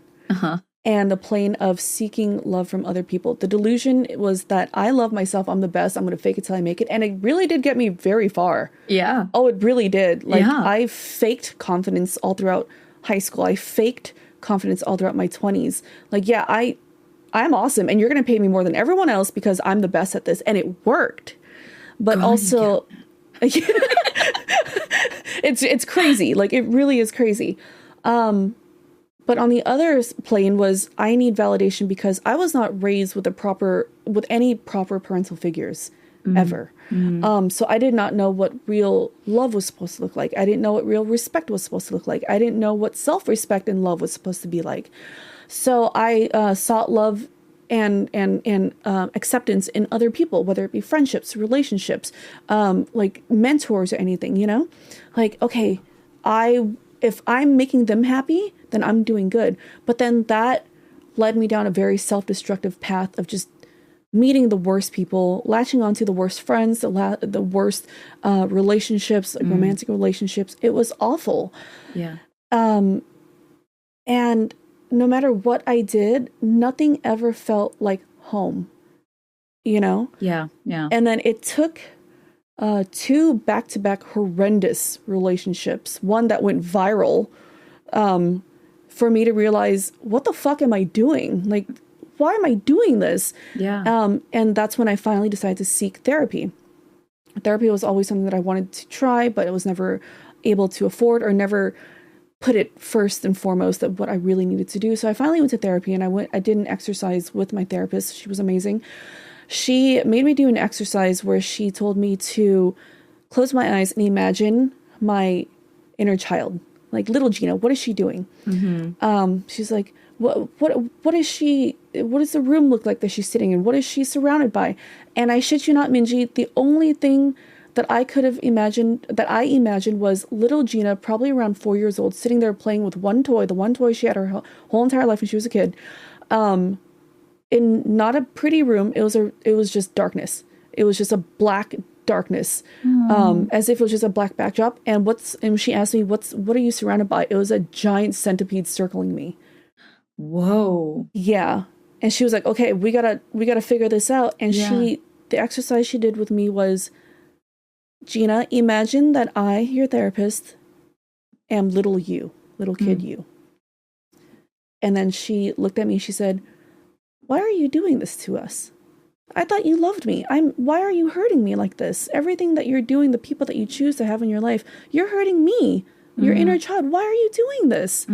and the plane of seeking love from other people. The delusion was that I love myself. I'm the best. I'm going to fake it till I make it. And it really did get me very far. Yeah. Oh, it really did. Like I faked confidence all throughout high school. I faked confidence all throughout my 20s. Like, yeah, I'm awesome. And you're going to pay me more than everyone else because I'm the best at this. And it worked. But also... It's crazy. Like, it really is crazy. But on the other plane was I need validation because I was not raised with any proper parental figures ever. So I did not know what real love was supposed to look like. I didn't know what real respect was supposed to look like. I didn't know what self-respect and love was supposed to be like. So I sought love and acceptance in other people, whether it be friendships, relationships, like mentors or anything, you know? Like, okay, if I'm making them happy, then I'm doing good. But then that led me down a very self-destructive path of just meeting the worst people, latching onto the worst friends, the worst relationships, like romantic relationships. It was awful. Yeah. And no matter what I did, nothing ever felt like home, you know? Yeah, yeah. And then it took 2 back-to-back horrendous relationships, one that went viral, for me to realize, what the fuck am I doing? Like, why am I doing this? Yeah. And that's when I finally decided to seek therapy. Therapy was always something that I wanted to try, but I was never able to afford or never put it first and foremost of what I really needed to do. So I finally went to therapy, and I did an exercise with my therapist. She was amazing. She made me do an exercise where she told me to close my eyes and imagine my inner child, like little Gina. What is she doing? She's like, what is she? What does the room look like that she's sitting in? What is she surrounded by? And I shit you not, Minji, the only thing that I could have imagined, was little Gina, probably around 4 years old, sitting there playing with one toy, the one toy she had her whole entire life when she was a kid, in not a pretty room. It was just darkness. It was just a black darkness, as if it was just a black backdrop. And she asked me, what are you surrounded by? It was a giant centipede circling me. Whoa. Yeah. And she was like, okay, we gotta figure this out. And the exercise she did with me was, Gina, imagine that I, your therapist, am little kid you. And then she looked at me, she said, why are you doing this to us? I thought you loved me. Why are you hurting me like this? Everything that you're doing, the people that you choose to have in your life, you're hurting me, your inner child. Why are you doing this?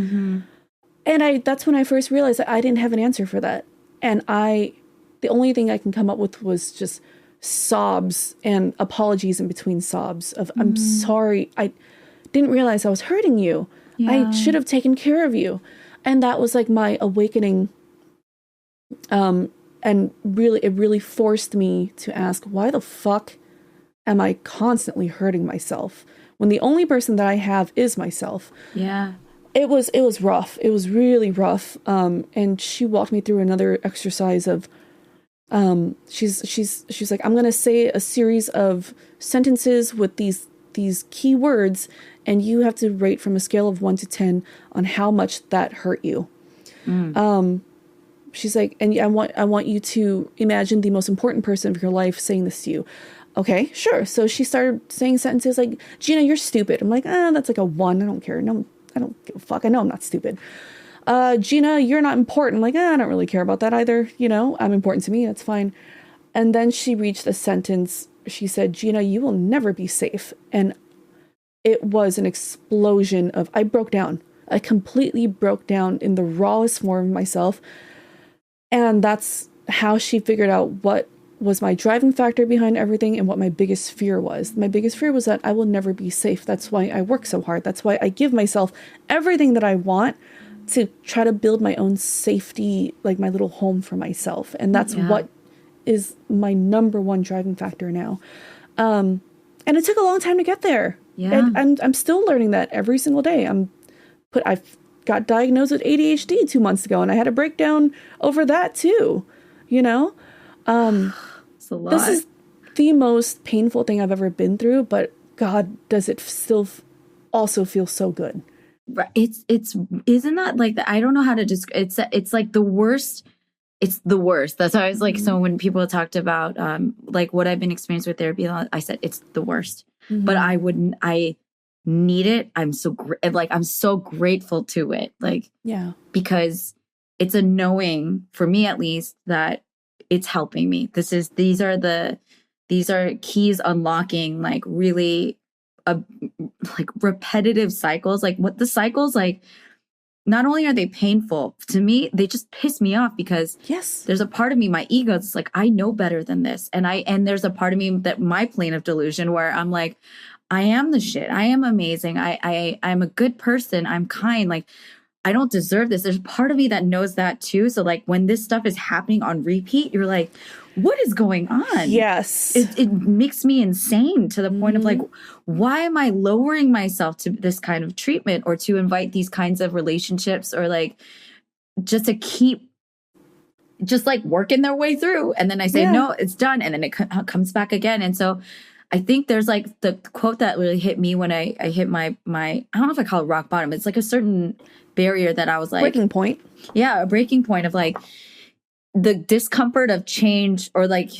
And that's when I first realized that I didn't have an answer for that. And the only thing I can come up with was just sobs and apologies in between sobs of, I'm sorry. I didn't realize I was hurting you. I should have taken care of you. And that was like my awakening. And really, it really forced me to ask, why the fuck am I constantly hurting myself when the only person that I have is myself? Yeah. It was rough. It was really rough. And she walked me through another exercise of, she's like, I'm going to say a series of sentences with these key words, and you have to rate from a scale of 1 to 10 on how much that hurt you. She's like, and I want you to imagine the most important person of your life saying this to you. Okay, sure. So she started saying sentences like, Gina, you're stupid. I'm like, that's like a 1. I don't care. No, I don't give a fuck. I know I'm not stupid. Gina, you're not important. I'm like, I don't really care about that either. You know, I'm important to me. That's fine. And then she reached the sentence. She said, Gina, you will never be safe. And it was an explosion of, I broke down. I completely broke down in the rawest form of myself. And that's how she figured out what was my driving factor behind everything and what my biggest fear was. My biggest fear was that I will never be safe. That's why I work so hard. That's why I give myself everything that I want to try to build my own safety, like my little home for myself. And that's what is my number one driving factor now. And it took a long time to get there. Yeah. And I'm still learning that every single day. I've got diagnosed with ADHD 2 months ago, and I had a breakdown over that too. You know, it's a lot. This is the most painful thing I've ever been through, but God, does it still also feel so good? Right. It's isn't that like I don't know how to describe. It's like the worst. It's the worst. That's why I was like, so when people talked about like what I've been experiencing with therapy, I said it's the worst. But I need it. I'm so I'm so grateful to it. Like, because it's a knowing for me, at least, that it's helping me. These are keys unlocking like really like repetitive cycles. Like what the cycles, like not only are they painful to me, they just piss me off because there's a part of me, my ego, it's like, I know better than this. And there's a part of me that my plane of delusion where I'm like, I am the shit. I am amazing. I'm a good person. I'm kind. Like, I don't deserve this. There's part of me that knows that too. So like when this stuff is happening on repeat, you're like, what is going on? Yes. It makes me insane to the point of like, why am I lowering myself to this kind of treatment or to invite these kinds of relationships or like just to keep just like working their way through. And then I say, no, it's done. And then it comes back again. And so I think there's like the quote that really hit me when I hit my, I don't know if I call it rock bottom. It's like a certain barrier that I was like. Breaking point. Yeah. A breaking point of like the discomfort of change or like,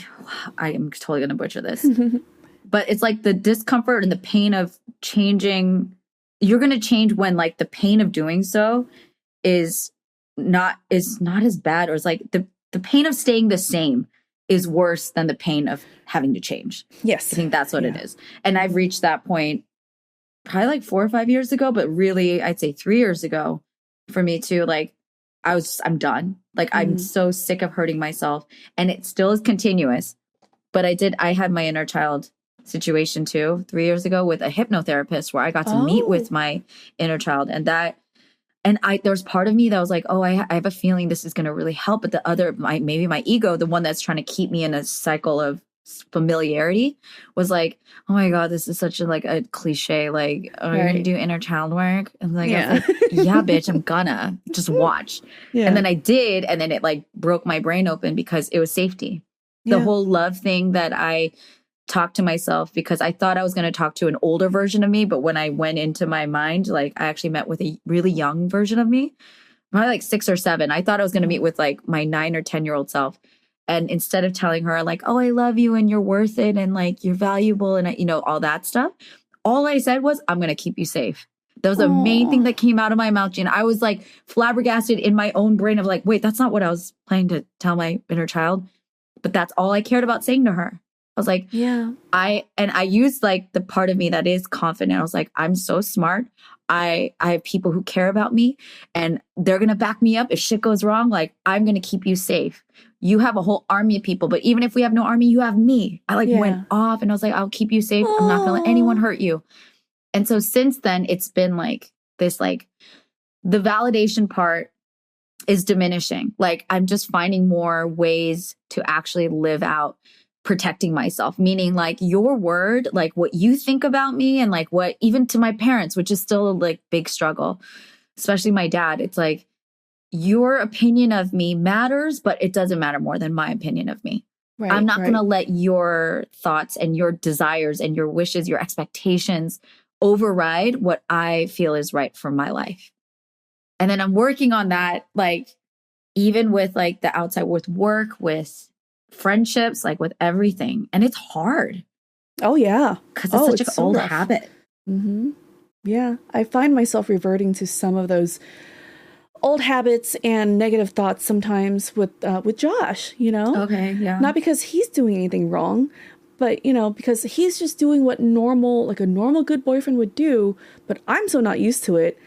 I am totally going to butcher this, but it's like the discomfort and the pain of changing. You're going to change when like the pain of doing so is not as bad, or it's like the pain of staying the same is worse than the pain of having to change. Yes. I think that's what it is. And I've reached that point probably like 4 or 5 years ago, but really I'd say 3 years ago for me too. Like I'm done. Like I'm so sick of hurting myself, and it still is continuous. But I had my inner child situation too 3 years ago with a hypnotherapist where I got to meet with my inner child, and there's part of me that was like, oh, I have a feeling this is going to really help. But the other, maybe my ego, the one that's trying to keep me in a cycle of familiarity, was like, oh my God, this is such a cliche. Like, are you going to do inner child work? And like, I was like, yeah, bitch, I'm gonna just watch. And then I did. And then it like broke my brain open because it was safety. The whole love thing that I talk to myself, because I thought I was going to talk to an older version of me. But when I went into my mind, like I actually met with a really young version of me, probably like 6 or 7. I thought I was going to meet with like my 9 or 10-year-old self. And instead of telling her like, oh, I love you and you're worth it and like you're valuable and all that stuff, all I said was, I'm going to keep you safe. That was the main thing that came out of my mouth, Gina. I was like flabbergasted in my own brain of like, wait, that's not what I was planning to tell my inner child. but that's all I cared about saying to her. I was like, I used like the part of me that is confident. I was like, I'm so smart. I have people who care about me and they're going to back me up. If shit goes wrong, like I'm going to keep you safe. You have a whole army of people, but even if we have no army, you have me. I like went off and I was like, I'll keep you safe. I'm not going to let anyone hurt you. And so since then it's been like this, like the validation part is diminishing. Like I'm just finding more ways to actually live out protecting myself, meaning like your word, like what you think about me and like what even to my parents, which is still a like big struggle, especially my dad. It's like your opinion of me matters, but it doesn't matter more than my opinion of me. Right, I'm not going to let your thoughts and your desires and your wishes, your expectations override what I feel is right for my life. And then I'm working on that, like even with like the outside, with work, with friendships, like with everything. And it's hard. Oh, yeah. Because it's such an old habit. Mm-hmm. Yeah. I find myself reverting to some of those old habits and negative thoughts sometimes with Josh, you know? Okay, yeah. Not because he's doing anything wrong, but, you know, because he's just doing what normal, like a normal good boyfriend would do, but I'm so not used to it.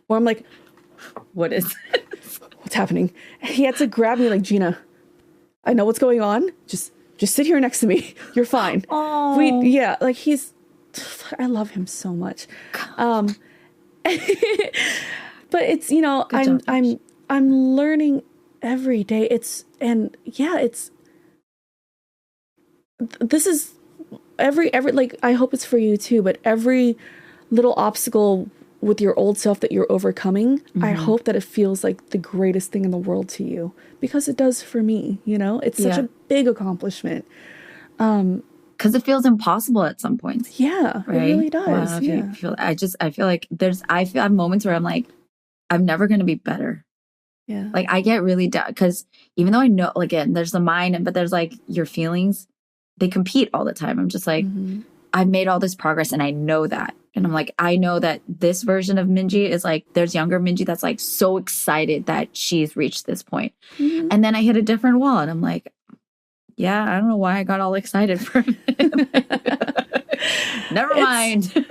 Where I'm like, what is this? What's happening? He had to grab me like, Gina, I know what's going on. Just sit here next to me. You're fine. Oh, like I love him so much. But it's, you know, I'm learning every day. This is every, like, I hope it's for you too, but every little obstacle with your old self that you're overcoming, I hope that it feels like the greatest thing in the world to you, because it does for me, you know? It's such a big accomplishment. Because it feels impossible at some points. Yeah, right? It really does. Well, I feel like I have moments where I'm like, I'm never going to be better. Yeah. Like I get really down because even though I know, again, there's the mind, but there's like your feelings, they compete all the time. I'm just like, I've made all this progress and I know that. And I'm like, I know that this version of Minji is like, there's younger Minji that's like so excited that she's reached this point. And then I hit a different wall and I'm like, yeah, I don't know why I got all excited for it. Never mind.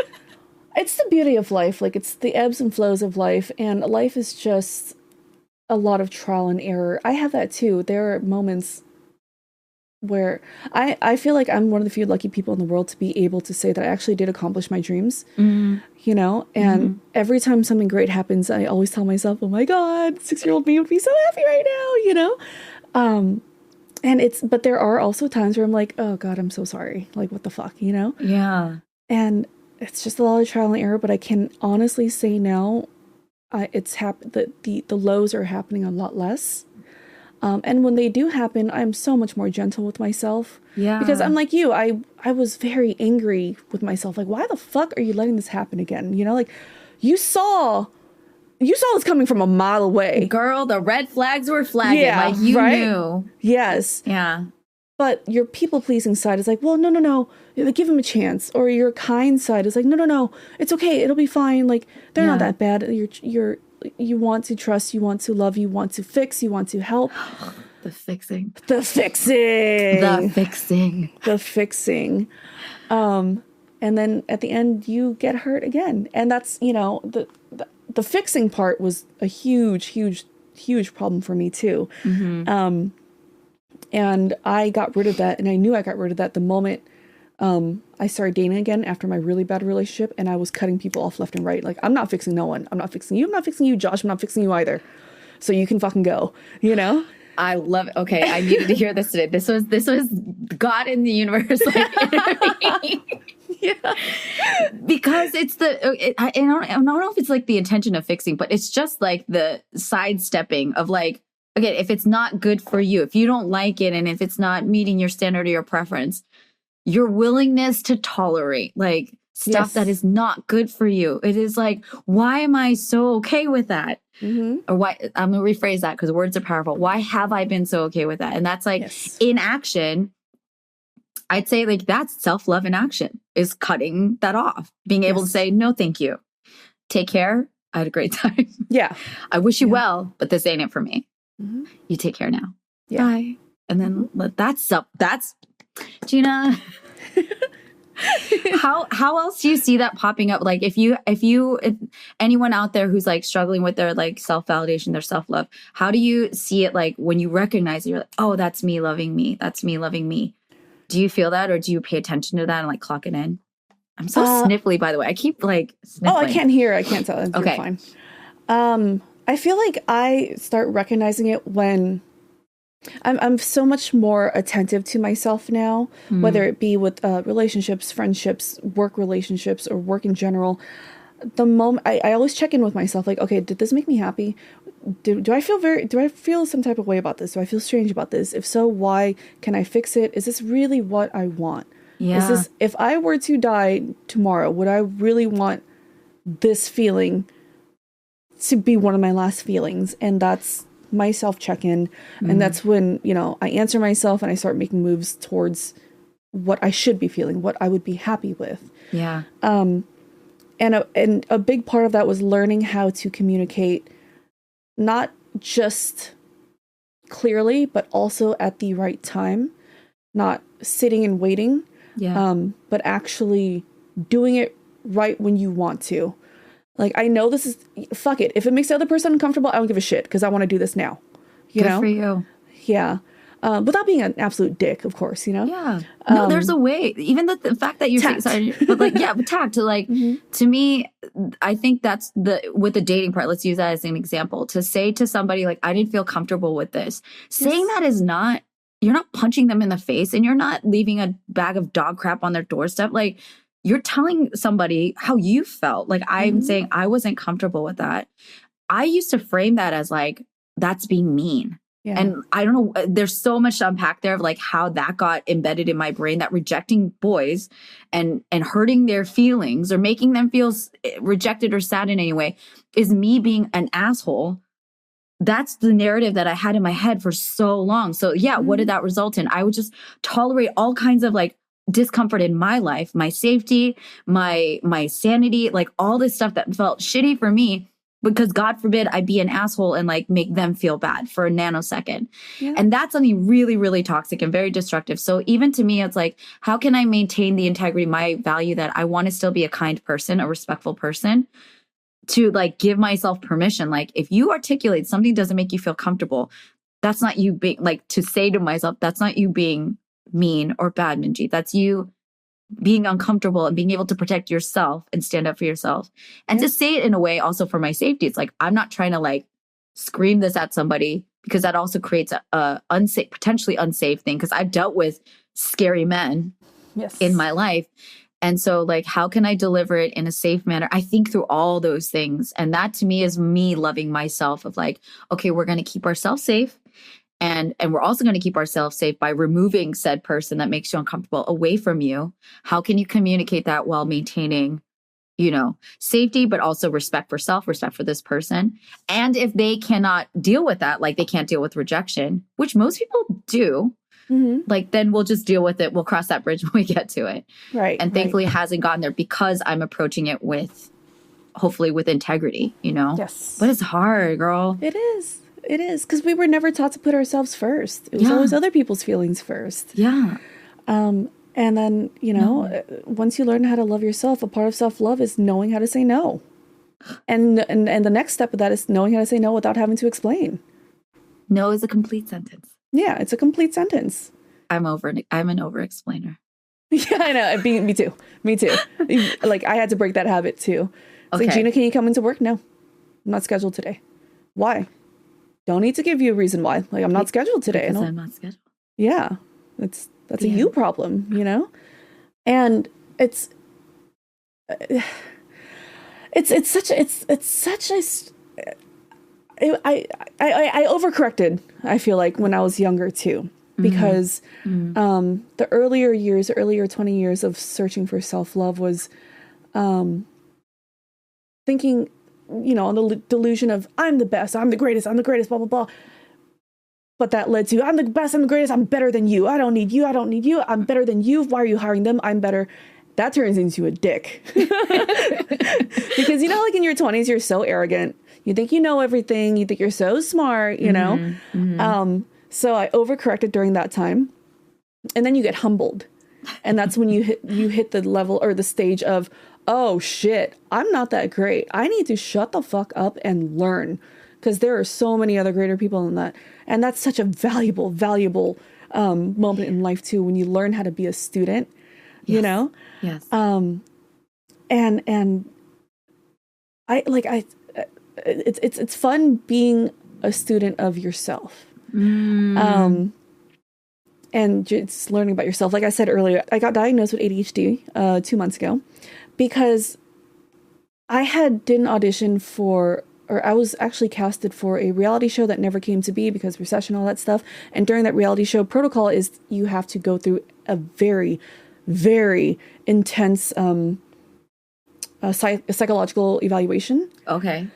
It's the beauty of life. Like it's the ebbs and flows of life. And life is just a lot of trial and error. I have that too. There are moments where I feel like I'm one of the few lucky people in the world to be able to say that I actually did accomplish my dreams, you know, and every time something great happens, I always tell myself, oh my God, 6-year-old me would be so happy right now, you know? But there are also times where I'm like, oh God, I'm so sorry. Like, what the fuck, you know? Yeah. And it's just a lot of trial and error, but I can honestly say now, the lows are happening a lot less. And when they do happen, I'm so much more gentle with myself. Yeah. Because I'm like you, I was very angry with myself. Like, why the fuck are you letting this happen again? You know, like you saw this coming from a mile away. Girl, the red flags were flagging. Yeah, like you knew. Yes. Yeah. But your people-pleasing side is like, well, no. Give him a chance. Or your kind side is like, no. It's okay. It'll be fine. Like, they're not that bad. You want to trust, you want to love, you want to fix, you want to help. The fixing. And then at the end, you get hurt again. And that's, you know, the fixing part was a huge problem for me too. And I got rid of that, and I knew I got rid of that the moment I started dating again after my really bad relationship, and I was cutting people off left and right. Like, I'm not fixing no one. I'm not fixing you. I'm not fixing you, Josh. I'm not fixing you either. So you can fucking go, you know? I love it. Okay, I needed to hear this today. This was God in the universe. Like, yeah. Because it's I don't know if it's like the intention of fixing, but it's just like the sidestepping of like, again, if it's not good for you, if you don't like it, and if it's not meeting your standard or your preference, your willingness to tolerate like stuff that is not good for you. It is like, why am I so okay with that? Or why, I'm going to rephrase that because words are powerful. Why have I been so okay with that? And that's like in action, I'd say like that's self-love in action, is cutting that off, being able to say, no, thank you. Take care. I had a great time. Yeah. I wish you well, but this ain't it for me. You take care now. Yeah. Bye. And then that's Gina. How else do you see that popping up? Like if anyone out there who's like struggling with their like self-validation, their self-love, how do you see it? Like when you recognize it, you're like, oh, that's me loving me. That's me loving me. Do you feel that, or do you pay attention to that and like clock it in? I'm so sniffly, by the way. I keep like sniffling. Oh, I can't hear. I can't tell. You're okay. Fine. I feel like I start recognizing it when I'm so much more attentive to myself now, whether it be with relationships, friendships, work relationships, or work in general. The moment I always check in with myself, like, okay, did this make me happy? Do I feel some type of way about this? Do I feel strange about this? If so, why? Can I fix it? Is this really what I want? Yeah. If I were to die tomorrow, would I really want this feeling to be one of my last feelings? And that's my self check-in. And that's when, I answer myself and I start making moves towards what I should be feeling, what I would be happy with. Yeah. And a big part of that was learning how to communicate, not just clearly, but also at the right time, not sitting and waiting, but actually doing it right when you want to. Like, I know this is, fuck it. If it makes the other person uncomfortable, I don't give a shit because I want to do this now. You know? Good for you. Yeah. Without being an absolute dick, of course, Yeah. No, there's a way. Even the fact that you're tact. Sorry, but like, yeah, but tact. Like, to me, I think that's with the dating part. Let's use that as an example. To say to somebody, like, I didn't feel comfortable with this. Saying that is not, you're not punching them in the face and you're not leaving a bag of dog crap on their doorstep. Like, you're telling somebody how you felt. Like, I'm saying I wasn't comfortable with that. I used to frame that as like, that's being mean. Yeah. And I don't know, there's so much to unpack there of like how that got embedded in my brain, that rejecting boys and hurting their feelings or making them feel rejected or sad in any way is me being an asshole. That's the narrative that I had in my head for so long. So yeah, what did that result in? I would just tolerate all kinds of like discomfort in my life, my safety, my sanity, like all this stuff that felt shitty for me, because God forbid I be an asshole and like make them feel bad for a nanosecond. Yeah. And that's something really, really toxic and very destructive. So even to me, it's like, how can I maintain the integrity, my value that I want to still be a kind person, a respectful person, to like give myself permission? Like, if you articulate something doesn't make you feel comfortable, that's not you being like, to say to myself, that's not you being mean or bad, Minji. That's you being uncomfortable and being able to protect yourself and stand up for yourself. And to say it in a way also for my safety. It's like, I'm not trying to like scream this at somebody, because that also creates a unsafe, potentially unsafe thing. Because I've dealt with scary men in my life. And so like, how can I deliver it in a safe manner? I think through all those things. And that to me is me loving myself, of like, okay, we're going to keep ourselves safe. And we're also going to keep ourselves safe by removing said person that makes you uncomfortable away from you. How can you communicate that while maintaining, safety, but also respect for self, respect for this person? And if they cannot deal with that, like they can't deal with rejection, which most people do, like then we'll just deal with it. We'll cross that bridge when we get to it. Right. And thankfully it hasn't gotten there because I'm approaching it hopefully with integrity, Yes. But it's hard, girl. It is. It is, because we were never taught to put ourselves first. It was always other people's feelings first. Yeah. And then, once you learn how to love yourself, a part of self-love is knowing how to say no. And the next step of that is knowing how to say no without having to explain. No is a complete sentence. Yeah, it's a complete sentence. I'm an over-explainer. Yeah, I know. Me too. Like, I had to break that habit too. It's like, Gina, can you come into work? No, I'm not scheduled today. Why? Don't need to give you a reason why. Like, I'm not scheduled today. Because I'm not scheduled. Yeah. That's a you problem, And it's such a I overcorrected, I feel like, when I was younger too, because the earlier 20 years of searching for self-love was thinking, on the delusion of I'm the best, I'm the greatest, blah, blah, blah. But that led to I'm the best, I'm the greatest, I'm better than you. I don't need you, I'm better than you. Why are you hiring them? I'm better. That turns into a dick. Because, like in your 20s, you're so arrogant. You think you know everything. You think you're so smart, So I overcorrected during that time. And then you get humbled. And that's when you hit the level or the stage of, oh shit, I'm not that great. I need to shut the fuck up and learn, because there are so many other greater people than that. And that's such a valuable moment in life too, when you learn how to be a student, you know? Yes. And it's fun being a student of yourself. And just learning about yourself. Like I said earlier, I got diagnosed with ADHD 2 months ago because I did an audition for, or I was actually casted for a reality show that never came to be because recession, all that stuff. And during that reality show, protocol is you have to go through a very, very intense psychological evaluation. Okay.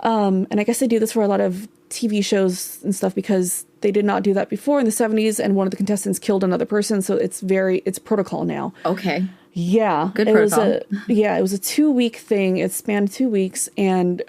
And I guess they do this for a lot of TV shows and stuff because they did not do that before in the 70s, and one of the contestants killed another person, so it's protocol now. Okay. Yeah. Good protocol. It was a 2-week thing. It spanned 2 weeks, and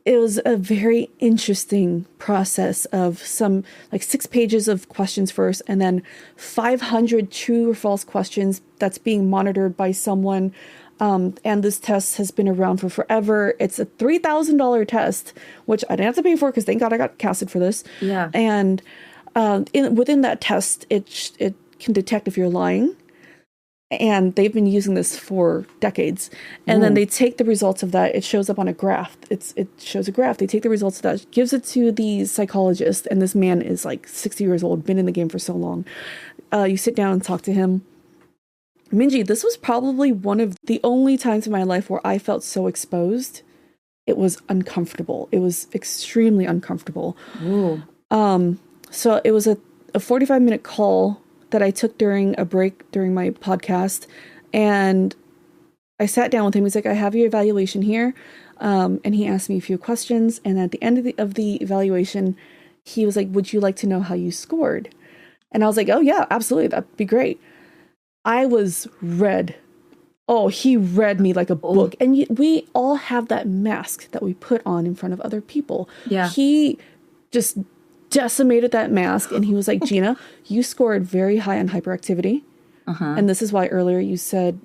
it was a very interesting process of some, like 6 pages of questions first, and then 500 true or false questions that's being monitored by someone. And this test has been around for forever. It's a $3,000 test, which I didn't have to pay for because thank God I got casted for this. Yeah. And within that test, it can detect if you're lying. And they've been using this for decades. And then they take the results of that. It shows up on a graph. It shows a graph. They take the results of that, gives it to the psychologist. And this man is like 60 years old, been in the game for so long. You sit down and talk to him. Minji, this was probably one of the only times in my life where I felt so exposed. It was uncomfortable. It was extremely uncomfortable. Ooh. So it was a 45-minute call that I took during a break during my podcast. And I sat down with him. He's like, I have your evaluation here. And he asked me a few questions. And at the end of the evaluation, he was like, would you like to know how you scored? And I was like, oh yeah, absolutely. That'd be great. I was read. Oh, he read me like a book. And we all have that mask that we put on in front of other people. Yeah. He just decimated that mask. And he was like, Gina, you scored very high on hyperactivity. And this is why earlier you said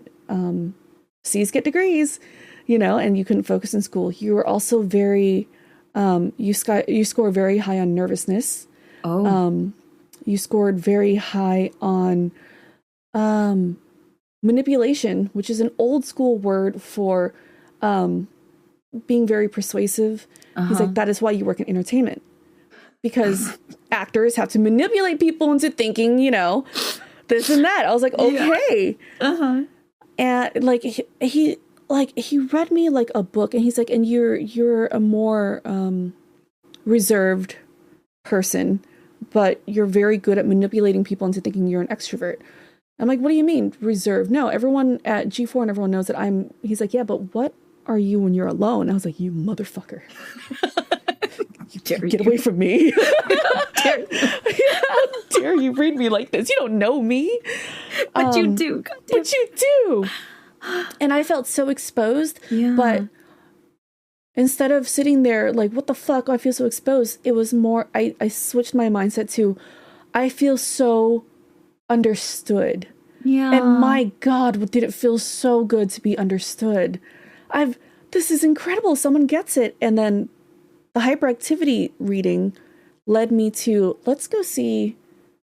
C's get degrees, you know, and you couldn't focus in school. You were also very, you score very high on nervousness. You scored very high on manipulation, which is an old school word for being very persuasive. He's like, that is why you work in entertainment, because actors have to manipulate people into thinking, you know, this and that. I was like, okay. And like he read me like a book, and he's like, and you're a more reserved person, but you're very good at manipulating people into thinking you're an extrovert. I'm like, what do you mean reserved? No, everyone at G4 and everyone knows that I'm. He's like, yeah, but what are you when you're alone? I was like, you motherfucker. Get away from me. How dare you read me like this? You don't know me. But you do. But you do. And I felt so exposed. Yeah. But instead of sitting there like, what the fuck? I feel so exposed. It was more, I switched my mindset to, I feel so understood. Yeah. And my God, did it feel so good to be understood. This is incredible. Someone gets it. And then the hyperactivity reading led me to, let's go see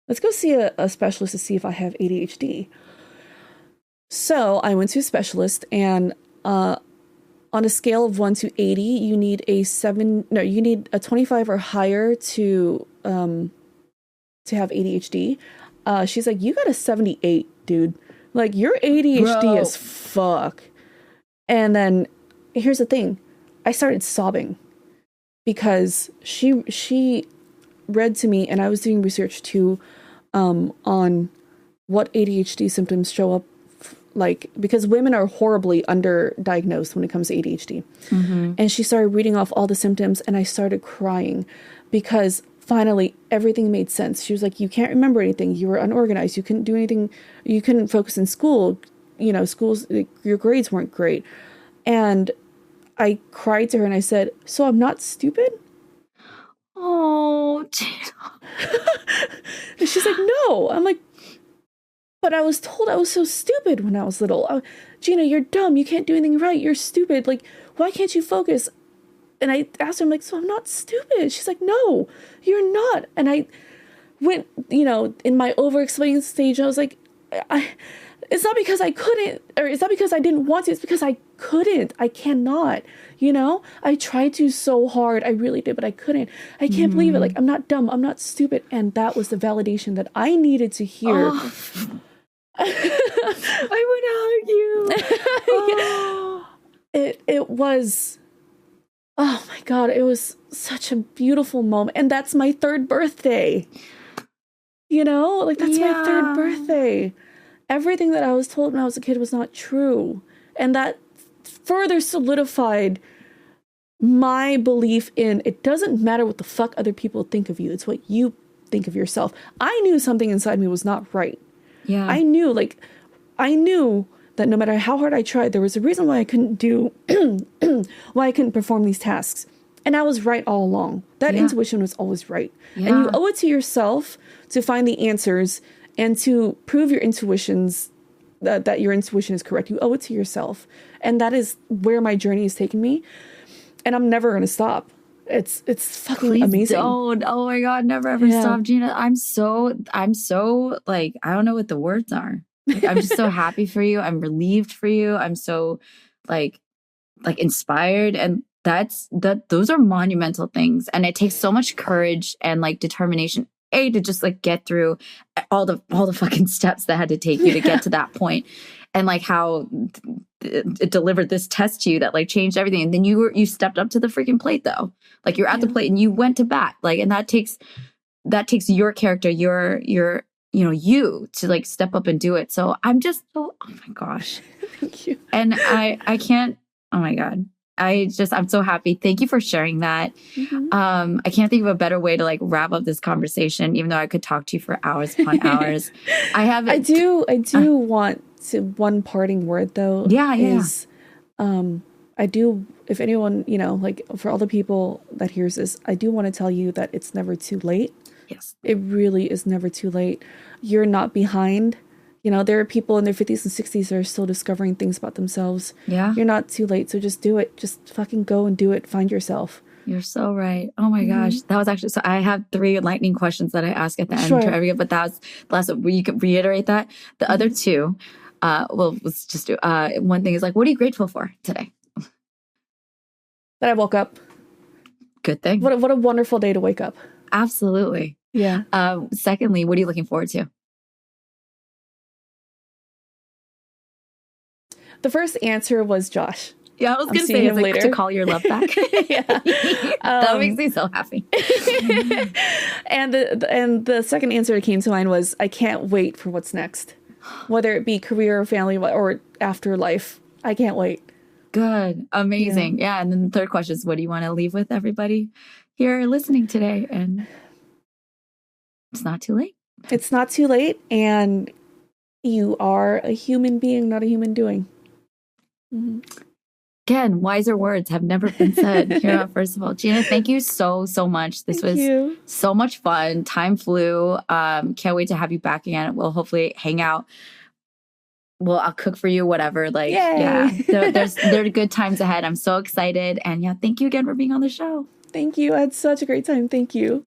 a specialist to see if I have ADHD. So I went to a specialist, and on a scale of 1 to 80, you need a 25 or higher to have ADHD. She's like, you got a 78, dude. Like, you're ADHD as fuck. And then here's the thing. I started sobbing because she read to me, and I was doing research too on what ADHD symptoms show up like, because women are horribly underdiagnosed when it comes to ADHD. And she started reading off all the symptoms, and I started crying because finally everything made sense. She was like, you can't remember anything. You were unorganized. You couldn't do anything. You couldn't focus in school. You know, your grades weren't great. And I cried to her and I said, so I'm not stupid? Oh, Gina. And she's like, no. I'm like, but I was told I was so stupid when I was little. Gina, you're dumb. You can't do anything right. You're stupid. Like, why can't you focus? And I asked her, I'm like, so I'm not stupid. She's like, no, you're not. And I went, in my over-explaining stage, I was like, it's not because I couldn't, or it's not because I didn't want to. It's because I couldn't. I cannot. I tried to so hard. I really did, but I couldn't. I can't believe it. Like, I'm not dumb. I'm not stupid. And that was the validation that I needed to hear. Oh. I would hug you. Oh. It was, oh my God, it was such a beautiful moment. And that's my third birthday. Like, that's my third birthday. Everything that I was told when I was a kid was not true. And that further solidified my belief in it doesn't matter what the fuck other people think of you. It's what you think of yourself. I knew something inside me was not right. Yeah. I knew that no matter how hard I tried, there was a reason why I couldn't why I couldn't perform these tasks. And I was right all along. That intuition was always right. Yeah. And you owe it to yourself to find the answers and to prove your intuitions, that your intuition is correct. You owe it to yourself. And that is where my journey has taken me. And I'm never going to stop. It's fucking amazing. Don't. Oh my God, never ever stop, Gina. I'm so like, I don't know what the words are. Like, I'm just so happy for you. I'm relieved for you. I'm so like inspired. And those are monumental things. And it takes so much courage and like determination, to just like get through all the fucking steps that had to take you to get to that point. And like how it delivered this test to you that like changed everything. And then you stepped up to the freaking plate though. Like you're at the plate and you went to bat. Like, and that takes your character, your you to like step up and do it. So I'm just oh my gosh. Thank you. And I can't, oh my God. I'm so happy. Thank you for sharing that. Mm-hmm. I can't think of a better way to like wrap up this conversation, even though I could talk to you for hours upon hours. I do want to, one parting word though. Is, I do, if anyone, like for all the people that hears this, I do want to tell you that it's never too late. Yes. It really is never too late. You're not behind. There are people in their 50s and 60s that are still discovering things about themselves. Yeah. You're not too late. So just do it. Just fucking go and do it. Find yourself. You're so right. Oh my gosh. That was actually, so I have 3 lightning questions that I ask at the end to everyone, but that was the last one. You could reiterate that. The other 2, let's just do, one thing is like, what are you grateful for today? That I woke up. Good thing. What a wonderful day to wake up. Absolutely. Yeah. Secondly, what are you looking forward to? The first answer was Josh. Yeah, I was going to say, later. To call your love back. That makes me so happy. And the second answer that came to mind was, I can't wait for what's next. Whether it be career or family or afterlife. I can't wait. Good. Amazing. Yeah. And then the third question is, what do you want to leave with everybody here listening today? And it's not too late. It's not too late. And you are a human being, not a human doing. Mm-hmm. Again, wiser words have never been said here on First of All. Gina, thank you so much. This was so much fun. Time flew. Can't wait to have you back again. We'll hopefully hang out. Well, I'll cook for you, whatever. Like, yay. There are good times ahead. I'm so excited. And thank you again for being on the show. Thank you. I had such a great time. Thank you.